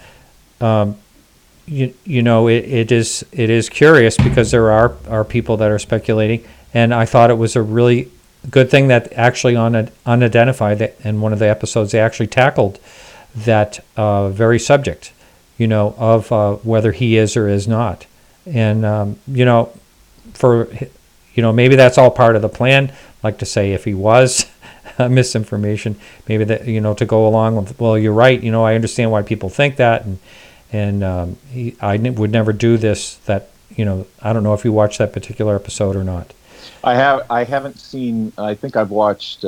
it is curious, because there are people that are speculating. And I thought it was a really good thing that actually on Unidentified, in one of the episodes, they actually tackled that very subject, of whether he is or is not. And, maybe that's all part of the plan. Like to say, if he was misinformation, maybe that, to go along with, well, you're right, I understand why people think that. And I would never do this, that, I don't know if you watched that particular episode or not. I haven't seen. I think I've watched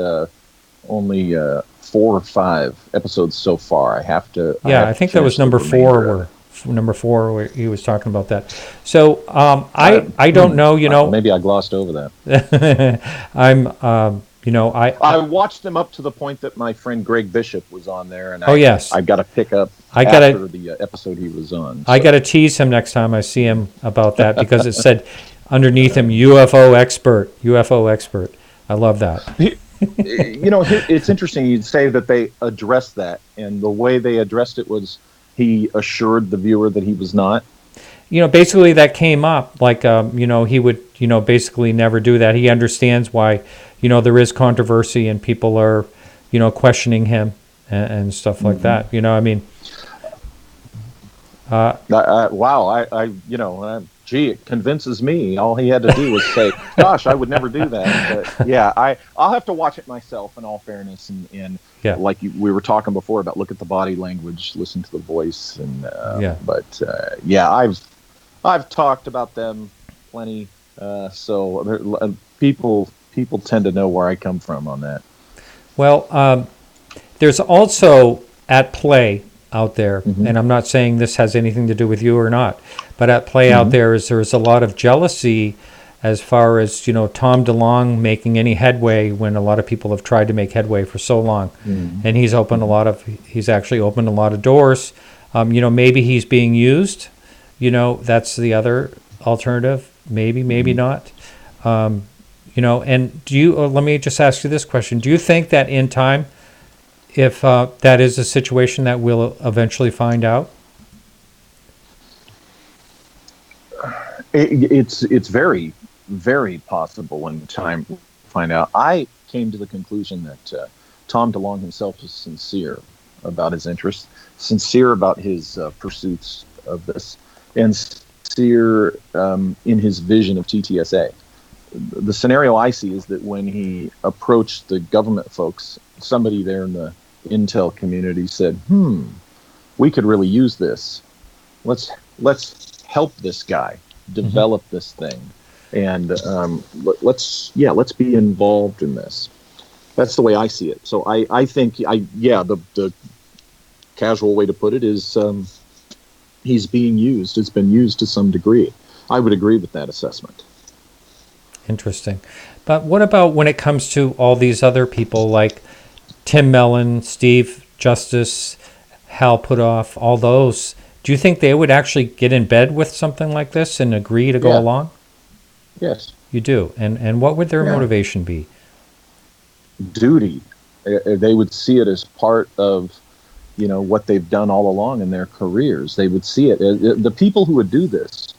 only 4 or 5 episodes so far. I have to. Yeah, I think that was number 4. Number 4, where he was talking about that. So I don't know. Maybe I glossed over that. I watched them up to the point that my friend Greg Bishop was on there, and yes, I got to pick up after the episode he was on. So. I got to tease him next time I see him about that, because it said underneath him, UFO expert. I love that. It's interesting you'd say that they addressed that, and the way they addressed it was he assured the viewer that he was not. Basically that came up, like, he would, basically never do that. He understands why, there is controversy and people are, questioning him and stuff like that. I mean, wow, gee, it convinces me. All he had to do was say, gosh, I would never do that. But yeah, I'll have to watch it myself, in all fairness. And like we were talking before about, look at the body language, listen to the voice. And But I've talked about them plenty. So people tend to know where I come from on that. Well, there's also at play out there, and I'm not saying this has anything to do with you or not, but at play out there's a lot of jealousy as far as Tom DeLonge making any headway when a lot of people have tried to make headway for so long, and he's actually opened a lot of doors. Maybe he's being used. That's the other alternative. Maybe not. And do you? Let me just ask you this question: do you think that in time, if that is a situation that we'll eventually find out? It's very, very possible in time to find out. I came to the conclusion that Tom DeLonge himself was sincere about his interests, sincere about his pursuits of this, and sincere in his vision of TTSA. The scenario I see is that when he approached the government folks, somebody there in the intel community said, we could really use this. Let's help this guy develop this thing, and let's be involved in this. That's the way I see it. So I think the casual way to put it is he's being used. It's been used to some degree. I would agree with that assessment. Interesting. But what about when it comes to all these other people like Tim Mellon, Steve Justice, Hal Puthoff, all those? Do you think they would actually get in bed with something like this and agree to go along? Yes. You do. And what would their motivation be? Duty. They would see it as part of, what they've done all along in their careers. They would see it. The people who would do this,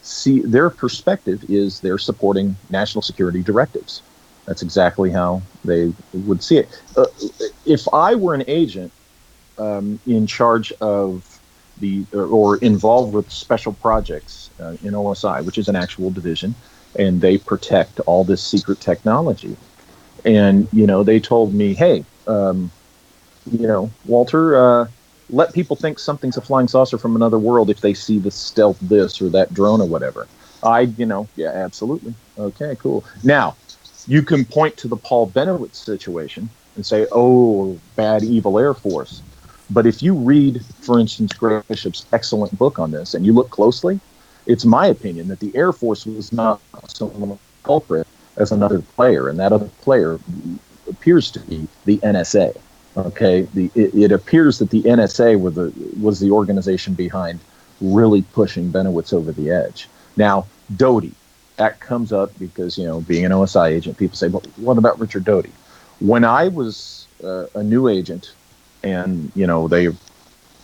see, their perspective is they're supporting national security directives. That's exactly how they would see it. If I were an agent in charge of or involved with special projects in OSI, which is an actual division, and they protect all this secret technology, and they told me, hey, Walter, let people think something's a flying saucer from another world if they see the stealth this or that drone or whatever. Yeah, absolutely. Okay, cool. Now, you can point to the Paul Bennewitz situation and say, oh, bad, evil Air Force. But if you read, for instance, Greg Bishop's excellent book on this, and you look closely, it's my opinion that the Air Force was not so much a culprit as another player, and that other player appears to be the NSA. Okay, it appears that the NSA was the organization behind really pushing Bennewitz over the edge. Now, Doty, that comes up because, being an OSI agent, people say, but what about Richard Doty? When I was a new agent and, they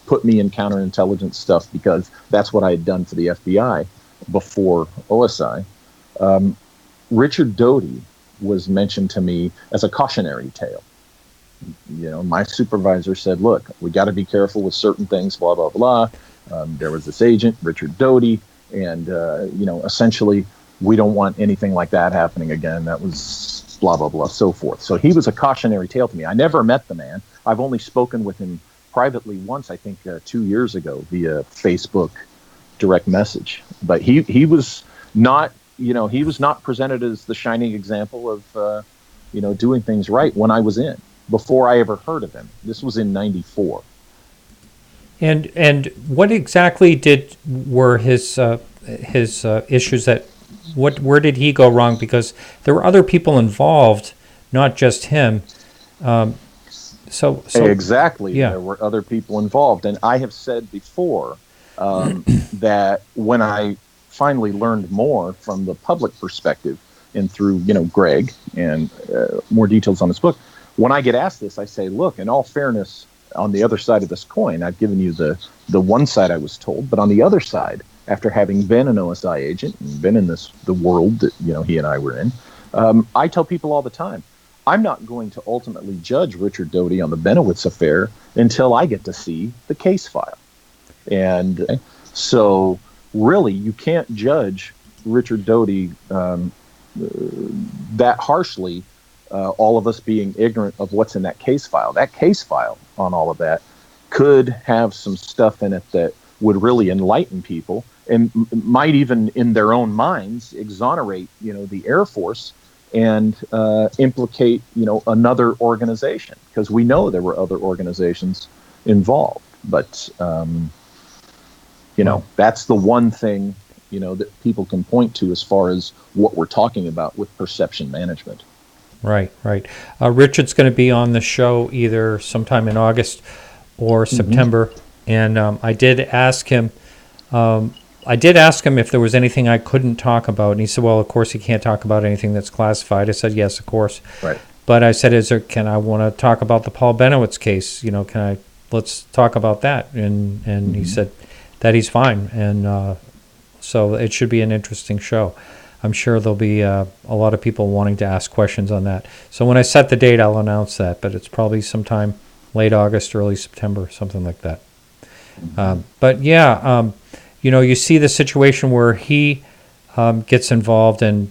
put me in counterintelligence stuff because that's what I had done for the FBI before OSI, Richard Doty was mentioned to me as a cautionary tale. My supervisor said, look, we got to be careful with certain things, blah, blah, blah. There was this agent, Richard Doty, and, essentially we don't want anything like that happening again. That was blah, blah, blah, so forth. So he was a cautionary tale to me. I never met the man. I've only spoken with him privately once, I think 2 years ago via Facebook direct message. But he was not, he was not presented as the shining example of, doing things right when I was in. Before I ever heard of him. This was in '94. And what exactly were his issues where did he go wrong? Because there were other people involved, not just him. So exactly, yeah. There were other people involved, and I have said before that when I finally learned more from the public perspective and through Greg and more details on his book. When I get asked this, I say, look, in all fairness, on the other side of this coin, I've given you the one side I was told, but on the other side, after having been an OSI agent and been in the world that he and I were in, I tell people all the time, I'm not going to ultimately judge Richard Doty on the Bennewitz affair until I get to see the case file. And so really, you can't judge Richard Doty that harshly, all of us being ignorant of what's in that case file. That case file on all of that could have some stuff in it that would really enlighten people and might even in their own minds exonerate, the Air Force and implicate, another organization, because we know there were other organizations involved. But, that's the one thing, that people can point to as far as what we're talking about with perception management. Right. Richard's going to be on the show either sometime in August or September, and I did ask him if there was anything I couldn't talk about, and he said, "Well, of course he can't talk about anything that's classified." I said, "Yes, of course." Right. But I said, I want to talk about the Paul Bennewitz case? Let's talk about that?" And he said that he's fine, and so it should be an interesting show. I'm sure there'll be a lot of people wanting to ask questions on that. So when I set the date, I'll announce that, but it's probably sometime late August, early September, something like that. But yeah, you see the situation where he gets involved, and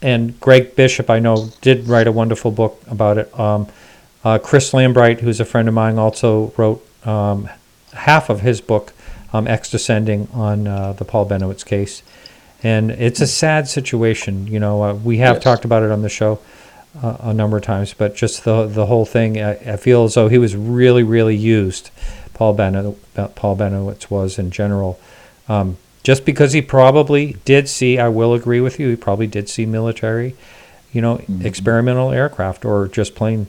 and Greg Bishop, I know, did write a wonderful book about it. Chris Lambright, who's a friend of mine, also wrote half of his book, Exdescending, on the Paul Bennewitz case. And it's a sad situation. We have talked about it on the show a number of times, but just the whole thing, I feel as though he was really, really used, Paul Bennewitz was in general, just because he probably did see, I will agree with you, he probably did see military, experimental aircraft or just plain,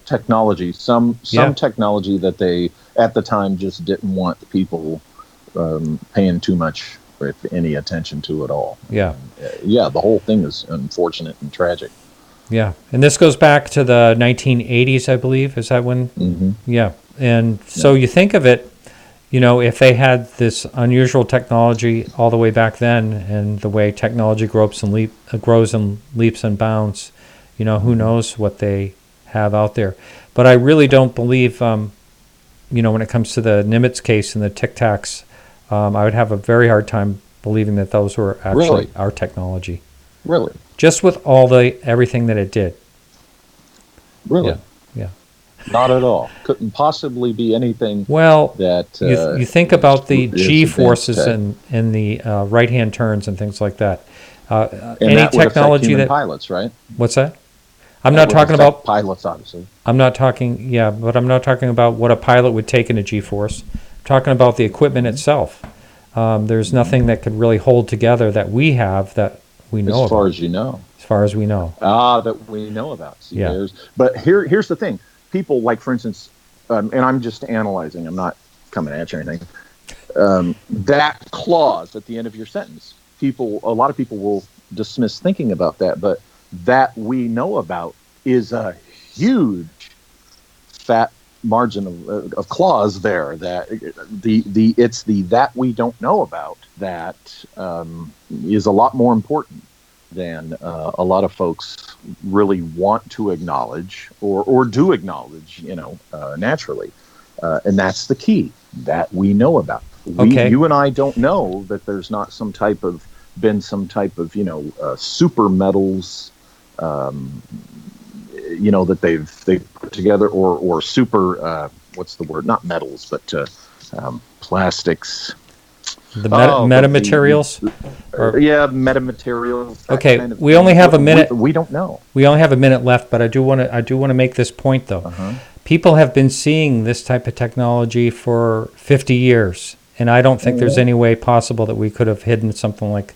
technology, some technology that they, at the time, just didn't want people paying too much, if any, attention to at all. Yeah. The whole thing is unfortunate and tragic. Yeah. And this goes back to the 1980s, I believe. Is that when? Mm-hmm. Yeah. And so you think of it, if they had this unusual technology all the way back then, and the way technology grows and leaps and bounds, who knows what they have out there. But I really don't believe, when it comes to the Nimitz case and the Tic Tacs, I would have a very hard time believing that those were actually our technology. Really? Just with everything that it did. Really? Yeah. Not at all. Couldn't possibly be anything. Well, that you think about the G forces tech. and the right-hand turns and things like that. And any that would technology affect human that pilots, right? What's that? I'm That not would talking affect about pilots, obviously. I'm not talking, yeah, but I'm not talking about what a pilot would take in a G-force. I'm talking about the equipment itself. There's nothing that could really hold together that we have that we know As far about. as you know. As far as we know. That we know about. See, Yeah. But here's the thing. People, like, for instance, and I'm just analyzing. I'm not coming at you or anything. That clause at the end of your sentence, a lot of people will dismiss thinking about that, but that we know about is a huge fat margin of clause there. That it's the that we don't know about that is a lot more important than a lot of folks really want to acknowledge or do acknowledge, naturally. And that's the key, that we know about. You and I don't know that there's not some type of super metals, that they've put together, or super, what's the word? Not metals, but plastics. The metamaterials? Metamaterials. Okay, we only have a minute. We don't know. We only have a minute left, but I do want to make this point, though. People have been seeing this type of technology for 50 years, and I don't think there's any way possible that we could have hidden something like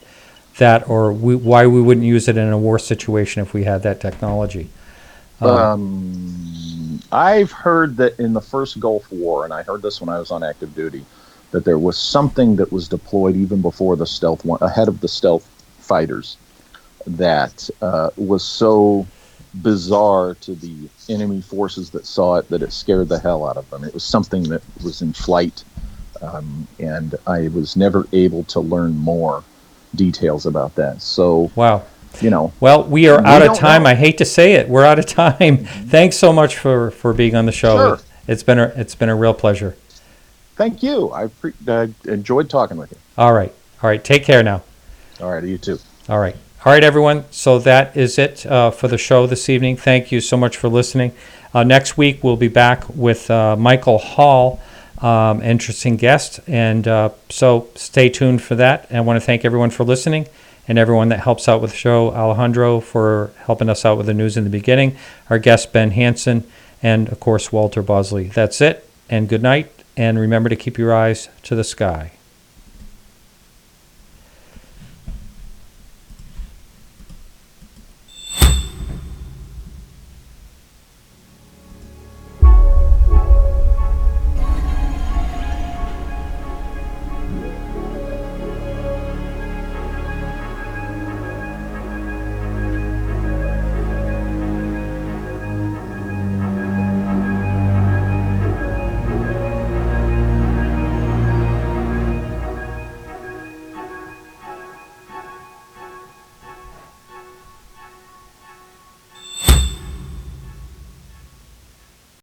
that, or why we wouldn't use it in a war situation if we had that technology. I've heard that in the first Gulf War, and I heard this when I was on active duty, that there was something that was deployed even before the stealth one, ahead of the stealth fighters, that was so bizarre to the enemy forces that saw it that it scared the hell out of them. It was something that was in flight, and I was never able to learn more details about that. So, wow. Well, we are out of time. I hate to say it. We're out of time. Thanks so much for being on the show. Sure. It's been a real pleasure. Thank you. I enjoyed talking with you. All right. Take care now. All right. You too. All right, everyone. So that is it for the show this evening. Thank you so much for listening. Next week, we'll be back with Michael Hall, interesting guest. And so stay tuned for that. And I want to thank everyone for listening and everyone that helps out with the show. Alejandro for helping us out with the news in the beginning. Our guest, Ben Hansen. And, of course, Walter Bosley. That's it. And good night. And remember to keep your eyes to the sky.